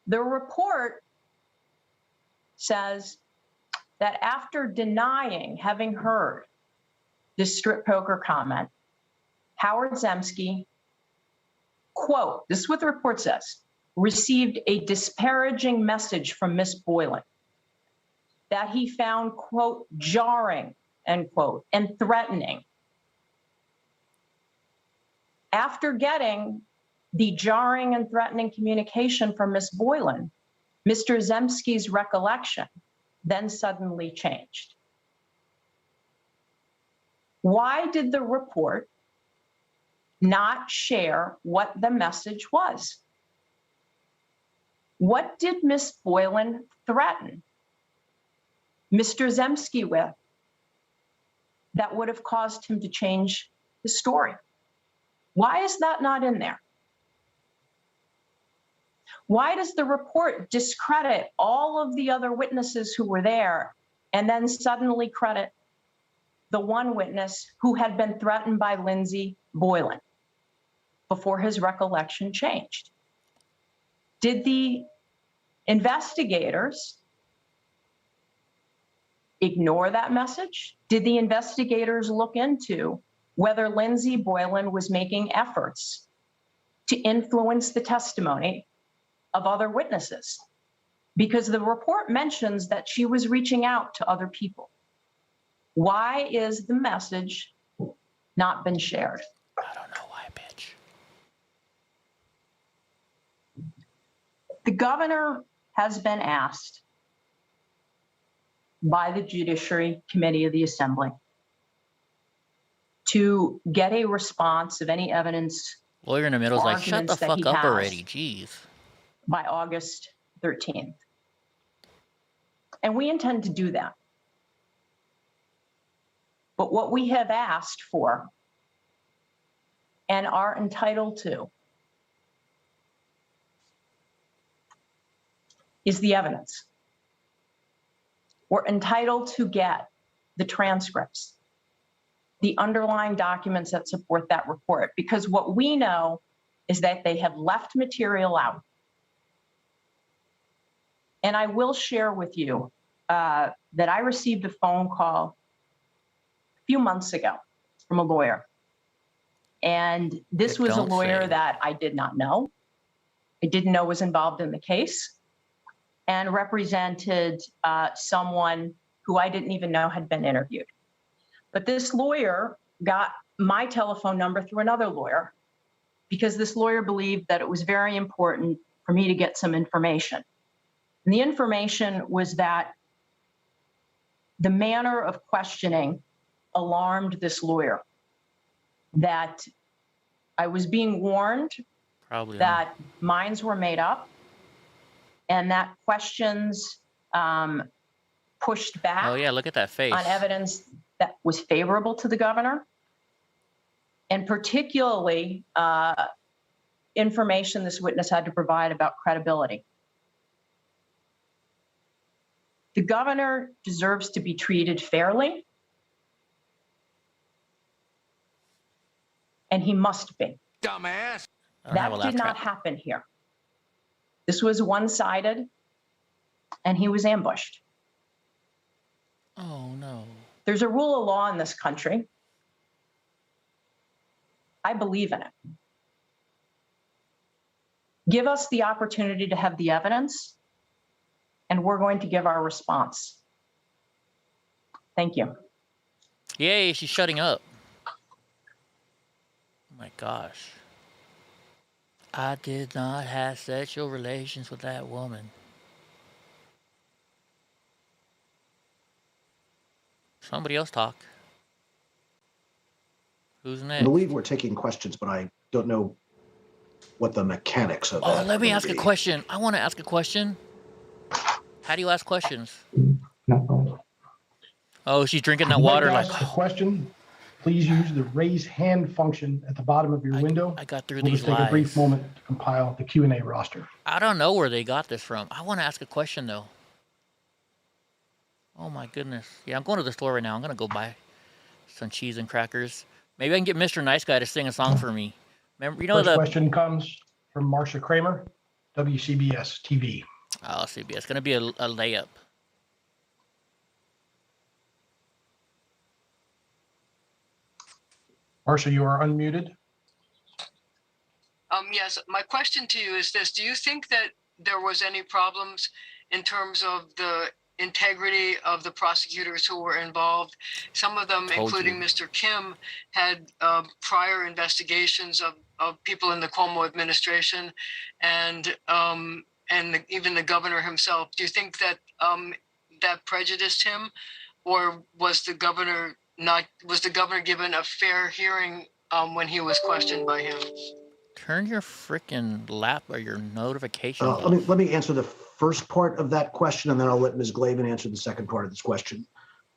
Speaker 5: The report says that after denying having heard this strip poker comment, Howard Zemsky, quote, this is what the report says, received a disparaging message from Miss Boylan that he found, quote, jarring, end quote, and threatening. After getting the jarring and threatening communication from Miss Boylan, Mr. Zemsky's recollection then suddenly changed. Why did the report not share what the message was? What did Miss Boylan threaten Mr. Zemsky with that would have caused him to change the story? Why is that not in there? Why does the report discredit all of the other witnesses who were there and then suddenly credit the one witness who had been threatened by Lindsay Boylan before his recollection changed? Did the investigators ignore that message? Did the investigators look into whether Lindsay Boylan was making efforts to influence the testimony of other witnesses? Because the report mentions that she was reaching out to other people. Why is the message not been shared?
Speaker 1: I don't know why, bitch.
Speaker 5: The governor has been asked by the Judiciary Committee of the Assembly to get a response of any evidence.
Speaker 1: Lawyer in the middle is like, shut the fuck up already, jeez.
Speaker 5: By August 13th. And we intend to do that. But what we have asked for and are entitled to is the evidence. We're entitled to get the transcripts, the underlying documents that support that report, because what we know is that they have left material out. And I will share with you that I received a phone call a few months ago from a lawyer. And this was a lawyer that I did not know. I didn't know was involved in the case and represented someone who I didn't even know had been interviewed. But this lawyer got my telephone number through another lawyer because this lawyer believed that it was very important for me to get some information. And the information was that the manner of questioning alarmed this lawyer, that I was being warned that minds were made up and that questions pushed back
Speaker 1: oh, yeah, look at that face.
Speaker 5: on evidence that was favorable to the governor, and particularly information this witness had to provide about credibility. The governor deserves to be treated fairly, and he must be.
Speaker 2: Dumbass.
Speaker 5: That did not happen here. This was one-sided, and he was ambushed.
Speaker 1: Oh, no.
Speaker 5: There's a rule of law in this country. I believe in it. Give us the opportunity to have the evidence, and we're going to give our response. Thank you.
Speaker 1: Yay, she's shutting up. Oh my gosh. I did not have sexual relations with that woman. Somebody else talk. Who's next?
Speaker 4: I believe we're taking questions, but I don't know what the mechanics of that.
Speaker 1: Oh, let me ask a question. I want to ask a question. How do you ask questions? Oh, she's drinking that water like.
Speaker 8: Ask a question. Please use the raise hand function at the bottom of your window.
Speaker 1: I got through
Speaker 8: we'll
Speaker 1: these
Speaker 8: just take a brief moment to compile the Q&A roster.
Speaker 1: I don't know where they got this from. I want to ask a question though. Oh my goodness. Yeah, I'm going to the store right now. I'm going to go buy some cheese and crackers. Maybe I can get Mr. Nice Guy to sing a song for me. Remember, you know
Speaker 8: First question comes from Marsha Kramer, WCBS TV.
Speaker 1: Oh, CBS. It's going to be a layup.
Speaker 8: Marcia, you are unmuted.
Speaker 9: Yes, my question to you is this. Do you think that there was any problems in terms of the integrity of the prosecutors who were involved? Some of them, including Mr. Kim, had prior investigations of people in the Cuomo administration and even the governor himself. Do you think that that prejudiced him, or was the governor given a fair hearing when he was questioned by him?
Speaker 1: Turn your freaking lap or your notifications off.
Speaker 4: Let me answer the first part of that question, and then I'll let Ms. Glavin answer the second part of this question.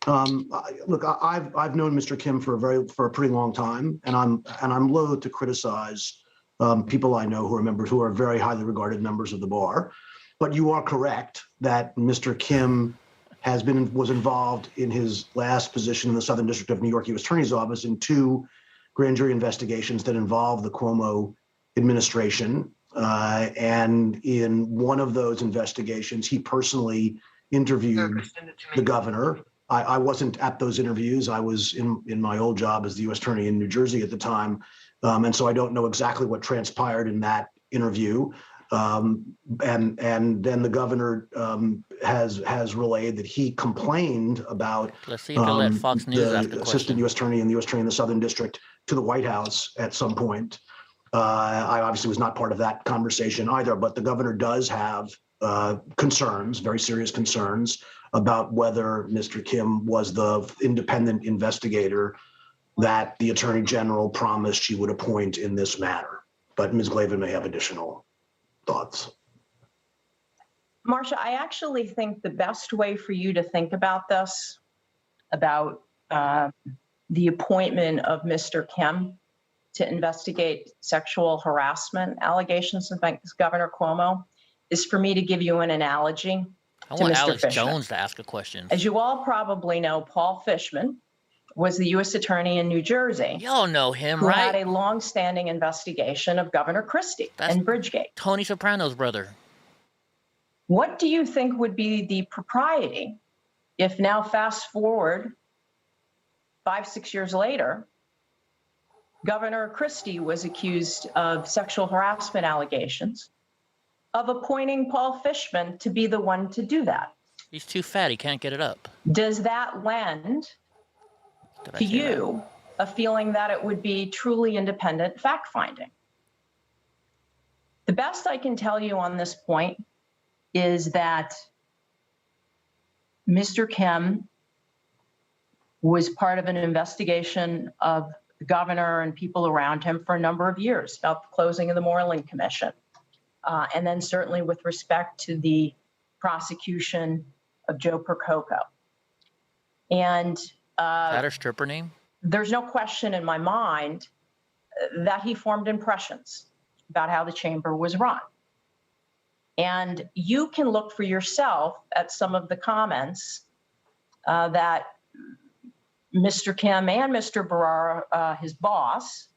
Speaker 4: Look, I've known Mr. Kim for a pretty long time, and I'm loath to criticize people I know who are members, who are very highly regarded members of the bar. But you are correct that Mr. Kim was involved in his last position in the Southern District of New York U.S. Attorney's Office in 2 grand jury investigations that involved the Cuomo administration. And in one of those investigations, he personally interviewed the governor. I wasn't at those interviews. I was in my old job as the U.S. Attorney in New Jersey at the time. And so I don't know exactly what transpired in that interview. And then the governor has relayed that he complained about
Speaker 1: Let's see if they let Fox News ask
Speaker 4: the
Speaker 1: a
Speaker 4: assistant
Speaker 1: question.
Speaker 4: U.S. Attorney and the U.S. Attorney in the Southern District to the White House at some point. I obviously was not part of that conversation either, but the governor does have concerns, very serious concerns, about whether Mr. Kim was the independent investigator that the Attorney General promised she would appoint in this matter. But Ms. Glavin may have additional thoughts.
Speaker 5: Marcia, I actually think the best way for you to think about this, about the appointment of Mr. Kim to investigate sexual harassment allegations against Governor Cuomo, is for me to give you an analogy
Speaker 1: I
Speaker 5: to
Speaker 1: want
Speaker 5: Mr.
Speaker 1: Alex
Speaker 5: Fishman.
Speaker 1: Jones to ask a question.
Speaker 5: As you all probably know, Paul Fishman was the U.S. Attorney in New Jersey.
Speaker 1: Y'all know him,
Speaker 5: who
Speaker 1: right?
Speaker 5: had a long-standing investigation of Governor Christie and Bridgegate.
Speaker 1: Tony Soprano's brother.
Speaker 5: What do you think would be the propriety if now fast forward 5-6 years later, Governor Christie was accused of sexual harassment allegations, of appointing Paul Fishman to be the one to do that?
Speaker 1: He's too fat. He can't get it up.
Speaker 5: Does that lend to you a feeling that it would be truly independent fact-finding? The best I can tell you on this point is that Mr. Kim was part of an investigation of the governor and people around him for a number of years about the closing of the Moreland Commission. And then certainly with respect to the prosecution of Joe Percoco. And
Speaker 1: Is that her stripper name?
Speaker 5: there's no question in my mind that he formed impressions about how the chamber was run. And you can look for yourself at some of the comments that Mr. Kim and Mr. Barara, his boss,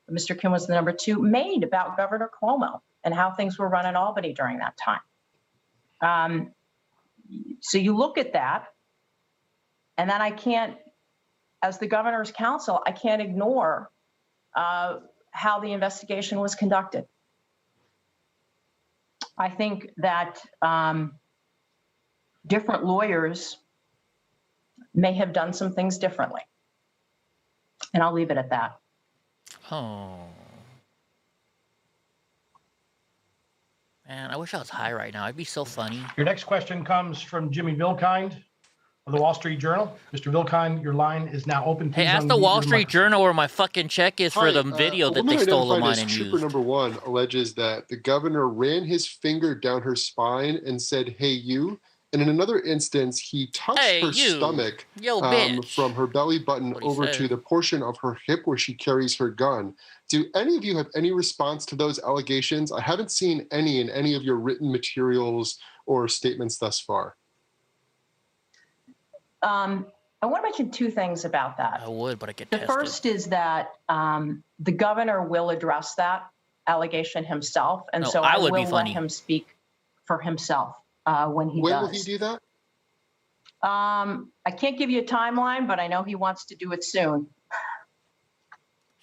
Speaker 5: Mr. Kim was the number 2, made about Governor Cuomo and how things were run in Albany during that time. So you look at that, and then I can't, as the governor's counsel, I can't ignore how the investigation was conducted. I think that different lawyers may have done some things differently. And I'll leave it at that.
Speaker 1: Oh. Man, I wish I was high right now. It'd be so funny.
Speaker 8: Your next question comes from Jimmy Vilkind of the Wall Street Journal. Mr. Vilkind, your line is now open.
Speaker 1: Hey,
Speaker 8: Please
Speaker 1: ask the
Speaker 8: unmute
Speaker 1: Wall
Speaker 8: your
Speaker 1: Street
Speaker 8: microphone.
Speaker 1: Journal where my fucking check is for the video that they stole of mine and
Speaker 10: Trooper
Speaker 1: used.
Speaker 10: number 1 alleges that the governor ran his finger down her spine and said, "Hey, you." And in another instance, he touched her stomach from her belly button over to the portion of her hip where she carries her gun. Do any of you have any response to those allegations? I haven't seen any in any of your written materials or statements thus far.
Speaker 5: I want to mention 2 things about that.
Speaker 1: I would, but I get
Speaker 5: The
Speaker 1: tested.
Speaker 5: first is that the governor will address that allegation himself. And
Speaker 1: No,
Speaker 5: so
Speaker 1: I
Speaker 5: I
Speaker 1: would
Speaker 5: will
Speaker 1: be
Speaker 5: let
Speaker 1: funny.
Speaker 5: him speak for himself when he does.
Speaker 10: When will he do that?
Speaker 5: I can't give you a timeline, but I know he wants to do it soon.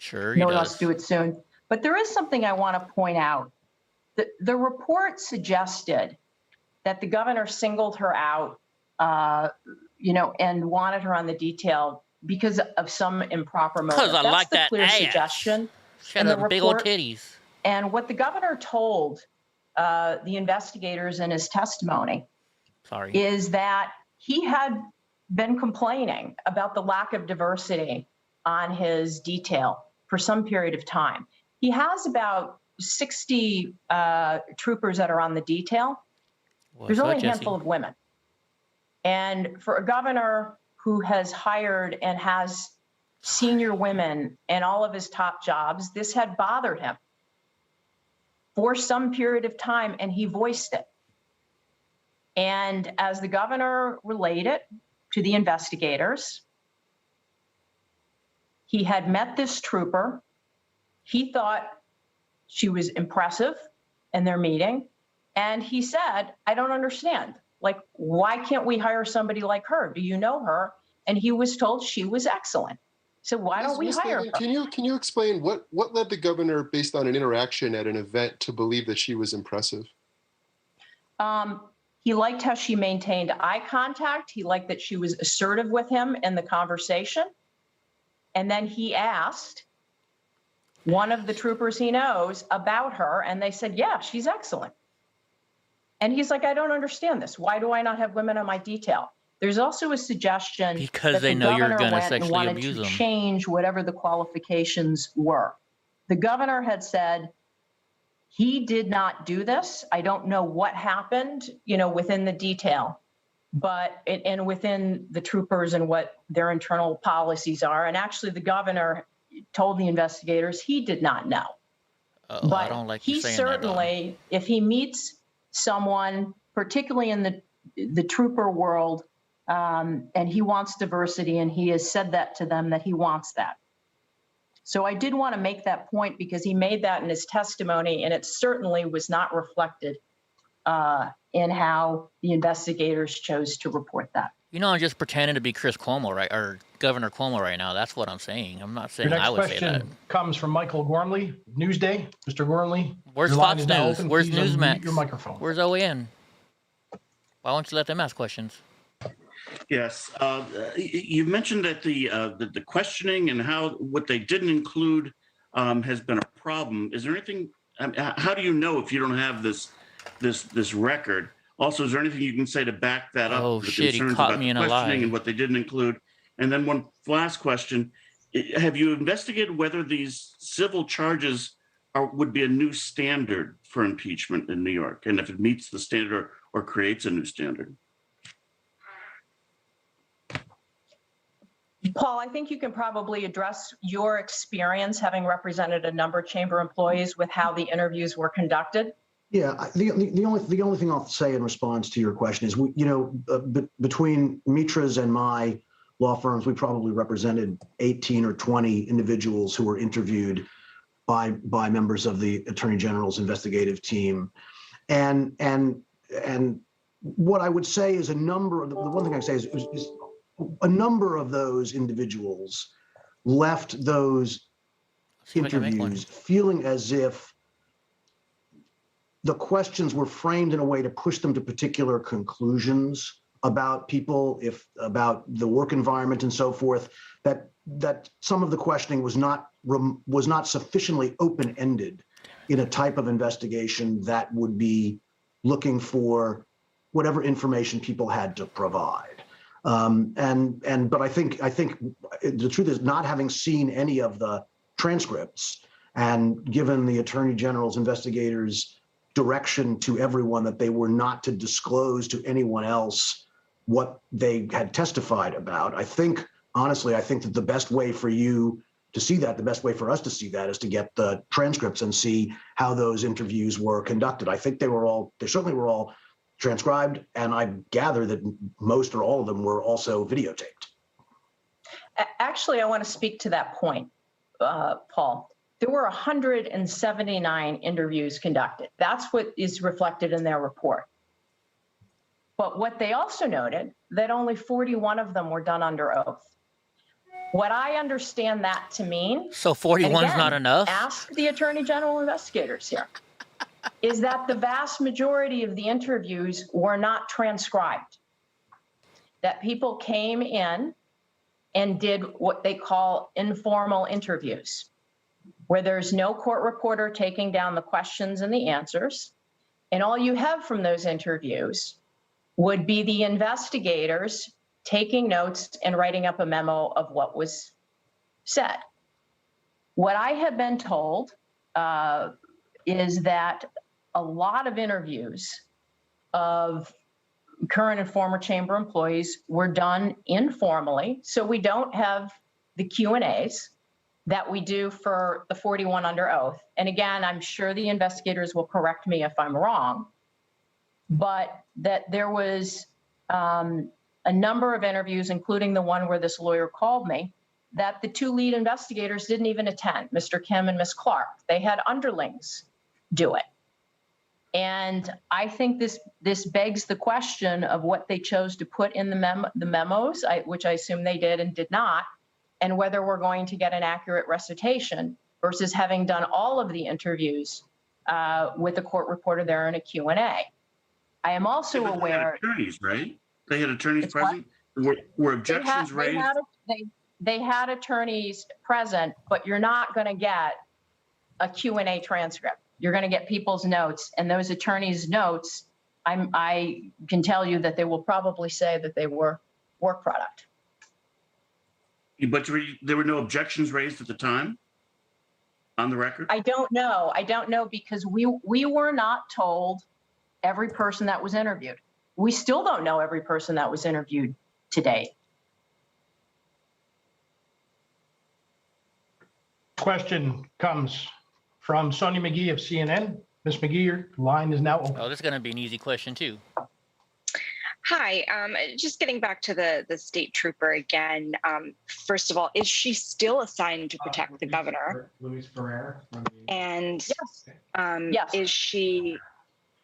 Speaker 1: Sure he
Speaker 5: No,
Speaker 1: does.
Speaker 5: let's do it soon. But there is something I want to point out. The report suggested that the governor singled her out, and wanted her on the detail because of some improper motive.
Speaker 1: Because I
Speaker 5: That's
Speaker 1: like
Speaker 5: the
Speaker 1: that
Speaker 5: clear
Speaker 1: ass.
Speaker 5: suggestion
Speaker 1: She
Speaker 5: in
Speaker 1: had
Speaker 5: the
Speaker 1: big old
Speaker 5: report.
Speaker 1: titties.
Speaker 5: And what the governor told the investigators in his testimony is that he had been complaining about the lack of diversity on his detail for some period of time. He has about 60 troopers that are on the detail. There's only a handful of women. And for a governor who has hired and has senior women in all of his top jobs, this had bothered him for some period of time, and he voiced it. And as the governor relayed it to the investigators, he had met this trooper. He thought she was impressive in their meeting. And he said, I don't understand. Like, why can't we hire somebody like her? Do you know her? And he was told she was excellent. So why don't we hire her?
Speaker 10: Can you explain what led the governor, based on an interaction at an event, to believe that she was impressive?
Speaker 5: He liked how she maintained eye contact. He liked that she was assertive with him in the conversation. And then he asked one of the troopers he knows about her, and they said, yeah, she's excellent. And he's like, I don't understand this. Why do I not have women on my detail? There's also a suggestion
Speaker 1: because
Speaker 5: that
Speaker 1: they
Speaker 5: the
Speaker 1: know you're
Speaker 5: governor
Speaker 1: going to
Speaker 5: went and
Speaker 1: sexually
Speaker 5: wanted
Speaker 1: abuse
Speaker 5: to
Speaker 1: them.
Speaker 5: change whatever the qualifications were. The governor had said he did not do this. I don't know what happened, within the detail, but and within the troopers and what their internal policies are. And actually, the governor told the investigators he did not know. But
Speaker 1: I don't like you saying
Speaker 5: certainly, if he meets someone, particularly in the trooper world, and he wants diversity, and he has said that to them, that he wants that. So I did want to make that point because he made that in his testimony, and it certainly was not reflected in how the investigators chose to report that.
Speaker 1: I'm just pretending to be Chris Cuomo, right, or Governor Cuomo right now. That's what I'm saying. I'm not saying I would say that.
Speaker 8: Your next question comes from Michael Gormley, Newsday. Mr. Gormley,
Speaker 1: where's Fox News? Where's
Speaker 8: Please unmute
Speaker 1: Newsmax?
Speaker 8: your microphone.
Speaker 1: Where's OAN? Why don't you let them ask questions?
Speaker 11: Yes, you mentioned that the questioning and what they didn't include has been a problem. Is there anything? How do you know if you don't have this record? Also, is there anything you can say to back that up?
Speaker 1: Oh
Speaker 11: the
Speaker 1: shit! He
Speaker 11: concerns
Speaker 1: caught
Speaker 11: about
Speaker 1: me
Speaker 11: the
Speaker 1: in a
Speaker 11: questioning
Speaker 1: lie.
Speaker 11: and what they didn't include. And then one last question: have you investigated whether these civil charges would be a new standard for impeachment in New York, and if it meets the standard or creates a new standard?
Speaker 5: Paul, I think you can probably address your experience having represented a number of chamber employees with how the interviews were conducted.
Speaker 4: Yeah, the only thing I'll say in response to your question is, between Mitra's and my law firms, we probably represented 18 or 20 individuals who were interviewed by members of the Attorney General's investigative team, and what I would say is the one thing I say is a number of those individuals left those interviews feeling as if the questions were framed in a way to push them to particular conclusions about people, about the work environment and so forth, that some of the questioning was not sufficiently open-ended in a type of investigation that would be looking for whatever information people had to provide. But I think the truth is, not having seen any of the transcripts and given the Attorney General's investigators direction to everyone that they were not to disclose to anyone else what they had testified about, honestly, I think that the best way for you to see that, the best way for us to see that, is to get the transcripts and see how those interviews were conducted. I think they certainly were all transcribed, and I gather that most or all of them were also videotaped.
Speaker 5: Actually, I want to speak to that point, Paul. There were 179 interviews conducted. That's what is reflected in their report. But what they also noted, that only 41 of them were done under oath. What I understand that to mean,
Speaker 1: so 41 is not enough?
Speaker 5: Ask the Attorney General investigators here, is that the vast majority of the interviews were not transcribed. That people came in and did what they call informal interviews, where there's no court reporter taking down the questions and the answers. And all you have from those interviews would be the investigators taking notes and writing up a memo of what was said. What I have been told is that a lot of interviews of current and former chamber employees were done informally, so we don't have the Q&As that we do for the 41 under oath. And again, I'm sure the investigators will correct me if I'm wrong, but that there was a number of interviews, including the one where this lawyer called me, that the two lead investigators didn't even attend, Mr. Kim and Ms. Clark. They had underlings do it. And I think this begs the question of what they chose to put in the memos, which I assume they did and did not, and whether we're going to get an accurate recitation versus having done all of the interviews with a court reporter there in a Q&A. I am also aware—
Speaker 11: They had attorneys, right? They had attorneys present? Were objections raised?
Speaker 5: They had attorneys present, but you're not going to get a Q&A transcript. You're going to get people's notes, and those attorneys' notes, I can tell you that they will probably say that they were work product.
Speaker 11: But there were no objections raised at the time on the record?
Speaker 5: I don't know. I don't know because we were not told every person that was interviewed. We still don't know every person that was interviewed today.
Speaker 8: Question comes from Sonia McGee of CNN. Ms. McGee, your line is now open.
Speaker 1: Oh, this is going to be an easy question, too.
Speaker 12: Hi, just getting back to the state trooper again. First of all, is she still assigned to protect the governor? And
Speaker 5: Yes.
Speaker 12: Is she,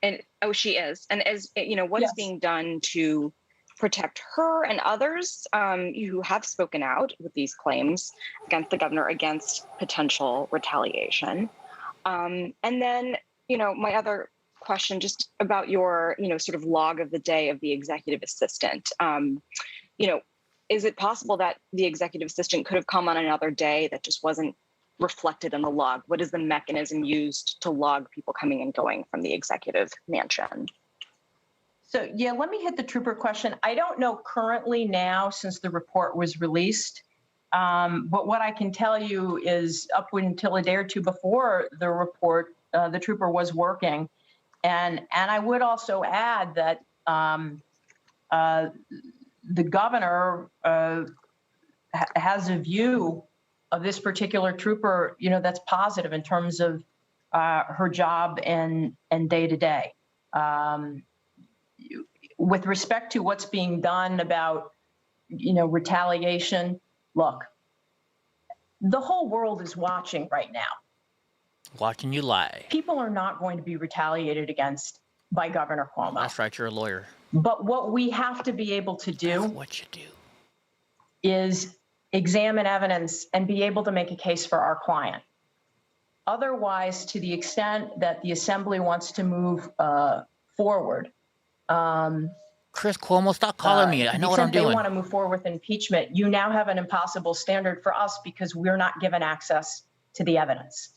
Speaker 12: and oh, she is. And as you know, what is being done to protect her and others who have spoken out with these claims against the governor against potential retaliation? And then, my other question just about your, sort of log of the day of the executive assistant. Is it possible that the executive assistant could have come on another day that just wasn't reflected in the log? What is the mechanism used to log people coming and going from the executive mansion?
Speaker 5: So, yeah, let me hit the trooper question. I don't know currently now since the report was released, but what I can tell you is up until a day or two before the report, the trooper was working. And I would also add that the governor has a view of this particular trooper, that's positive in terms of her job and day to day. With respect to what's being done about, retaliation, look, the whole world is watching right now.
Speaker 1: Watching you lie.
Speaker 5: People are not going to be retaliated against by Governor Cuomo.
Speaker 1: That's right, you're a lawyer.
Speaker 5: But what we have to be able to do is examine evidence and be able to make a case for our client. Otherwise, to the extent that the assembly wants to move forward,
Speaker 1: Chris Cuomo, stop calling me. I know what I'm doing.
Speaker 5: They want to move forward with impeachment. You now have an impossible standard for us because we're not given access to the evidence.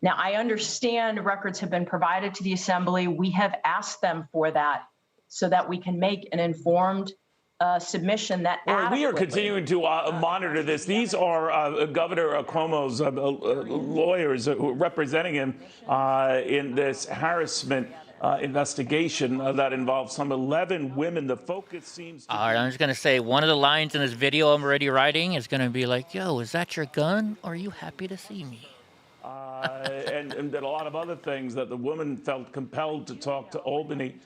Speaker 5: Now, I understand records have been provided to the assembly. We have asked them for that so that we can make an informed submission that
Speaker 13: we are continuing to monitor this. These are Governor Cuomo's lawyers representing him in this harassment investigation that involves some 11 women. The focus seems to
Speaker 1: All right, I'm just going to say one of the lines in this video I'm already writing is going to be like, yo, is that your gun? Or are you happy to see me?
Speaker 13: and a lot of other things that the woman felt compelled to talk to Albany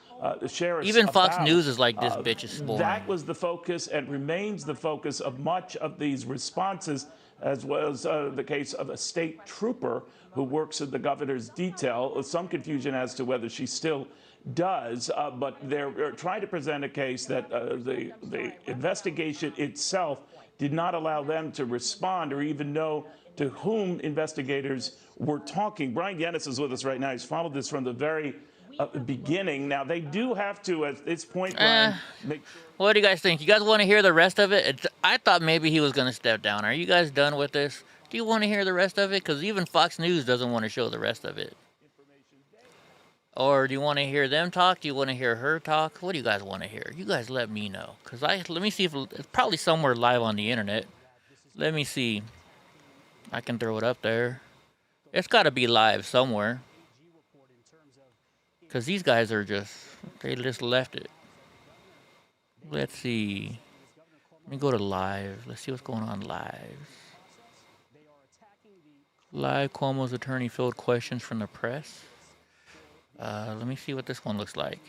Speaker 13: sheriffs
Speaker 1: Even Fox
Speaker 13: about.
Speaker 1: News is like, this bitch is boring.
Speaker 13: That was the focus and remains the focus of much of these responses, as well as the case of a state trooper who works in the governor's detail. Some confusion as to whether she's still does, but they're trying to present a case that the investigation itself did not allow them to respond or even know to whom investigators were talking. Brian Yennis is with us right now. He's followed this from the very beginning. Now, they do have to, at this point, Brian, make sure.
Speaker 1: What do you guys think? You guys want to hear the rest of it? I thought maybe he was going to step down. Are you guys done with this? Do you want to hear the rest of it? Because even Fox News doesn't want to show the rest of it. Or do you want to hear them talk? Do you want to hear her talk? What do you guys want to hear? You guys let me know. Because let me see if it's probably somewhere live on the internet. Let me see. I can throw it up there. It's got to be live somewhere. Because these guys are they just left it. Let's see. Let me go to live. Let's see what's going on live. Live Cuomo's attorney field questions from the press. Let me see what this one looks like.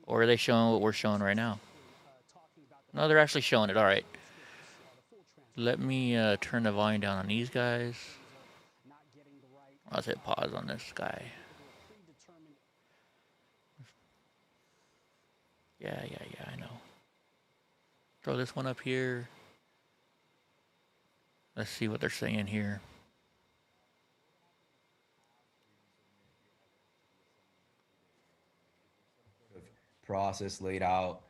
Speaker 1: Or are they showing what we're showing right now? No, they're actually showing it. All right. Let me turn the volume down on these guys. I'll hit pause on this guy. Yeah, I know. Throw this one up here. Let's see what they're saying here.
Speaker 14: Process laid out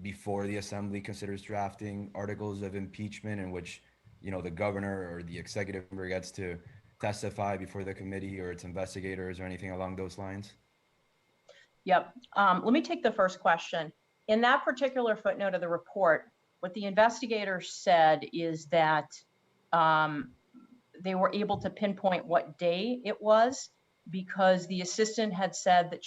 Speaker 14: before the assembly considers drafting articles of impeachment in which, the governor or the executive member gets to testify before the committee or its investigators or anything along those lines?
Speaker 5: Yep. Let me take the first question. In that particular footnote of the report, what the investigators said is that they were able to pinpoint what day it was because the assistant had said that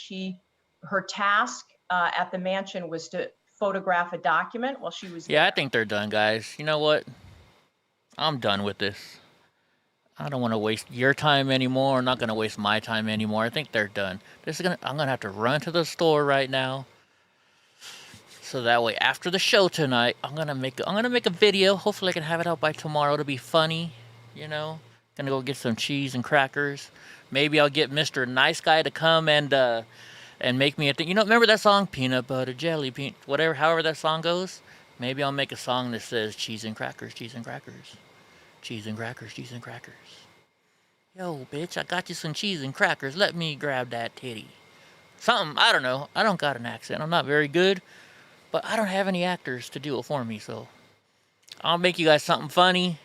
Speaker 5: her task at the mansion was to photograph a document while she was there.
Speaker 1: I think they're done, guys. You know what? I'm done with this. I don't want to waste your time anymore. I'm not going to waste my time anymore. I think they're done. I'm going to have to run to the store right now. So that way, after the show tonight, I'm gonna make a video. Hopefully, I can have it out by tomorrow to be funny. Gonna go get some cheese and crackers. Maybe I'll get Mr. Nice Guy to come and make me a thing. Remember that song, peanut butter jelly, whatever, however that song goes. Maybe I'll make a song that says cheese and crackers, cheese and crackers, cheese and crackers, cheese and crackers. Yo, bitch, I got you some cheese and crackers. Let me grab that titty. Something, I don't know. I don't got an accent. I'm not very good. But I don't have any actors to do it for me, so I'll make you guys something funny.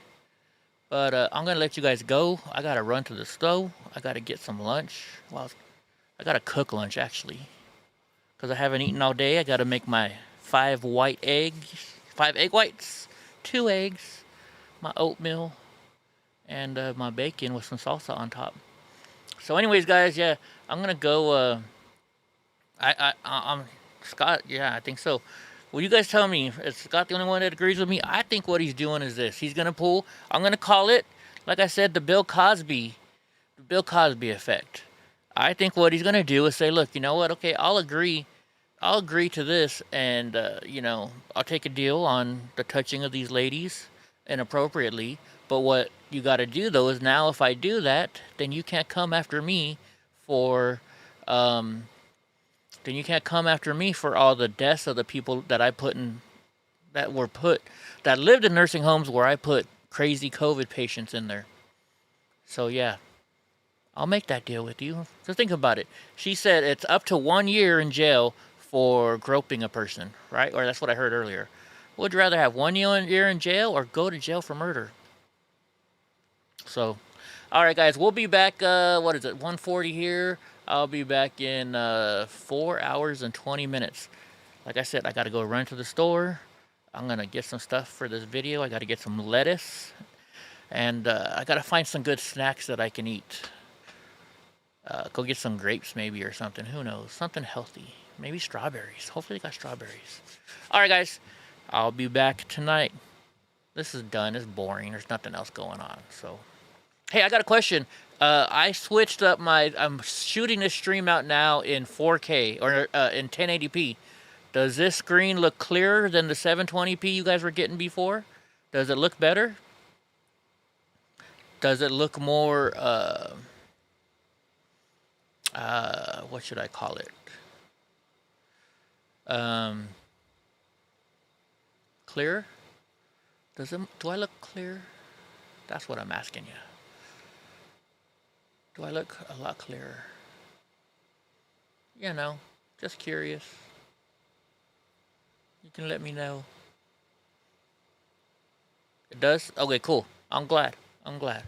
Speaker 1: But I'm going to let you guys go. I got to run to the stove. I got to get some lunch. Well, I got to cook lunch, actually. Because I haven't eaten all day. I got to make my 5 egg whites, 2 eggs, my oatmeal, and my bacon with some salsa on top. So anyways, guys, yeah, I'm going to go. I'm Scott, yeah, I think so. Will you guys tell me, is Scott the only one that agrees with me? I think what he's doing is this. He's going to pull, I'm going to call it, like I said, the Bill Cosby effect. I think what he's going to do is say, look, you know what? Okay, I'll agree to this, and, I'll take a deal on the touching of these ladies inappropriately. But what you got to do, though, is now if I do that, then you can't come after me for, then you can't come after me for all the deaths of the people that that lived in nursing homes where I put crazy COVID patients in there. So yeah, I'll make that deal with you. So think about it. She said it's up to 1 year in jail for groping a person, right? Or that's what I heard earlier. Would you rather have 1 year in jail or go to jail for murder? So, all right, guys, we'll be back. 1:40 here. I'll be back in 4 hours and 20 minutes. Like I said, I got to go run to the store. I'm going to get some stuff for this video. I got to get some lettuce. And I got to find some good snacks that I can eat. Go get some grapes maybe or something. Who knows? Something healthy. Maybe strawberries. Hopefully they got strawberries. All right, guys. I'll be back tonight. This is done. It's boring. There's nothing else going on. So, hey, I got a question. I switched up I'm shooting this stream out now in 4K or in 1080p. Does this screen look clearer than the 720p you guys were getting before? Does it look better? Does it look more, what should I call it? Clear? Do I look clear? That's what I'm asking you. Do I look a lot clearer? You know, just curious. You can let me know. It does? Okay, cool. I'm glad. I'm glad.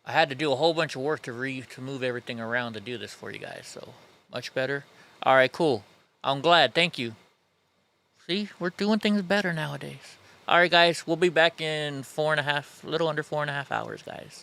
Speaker 1: I had to do a whole bunch of work to move everything around to do this for you guys, so much better. All right, cool. I'm glad. Thank you. See, we're doing things better nowadays. All right, guys, we'll be back in 4.5, a little under 4.5 hours, guys.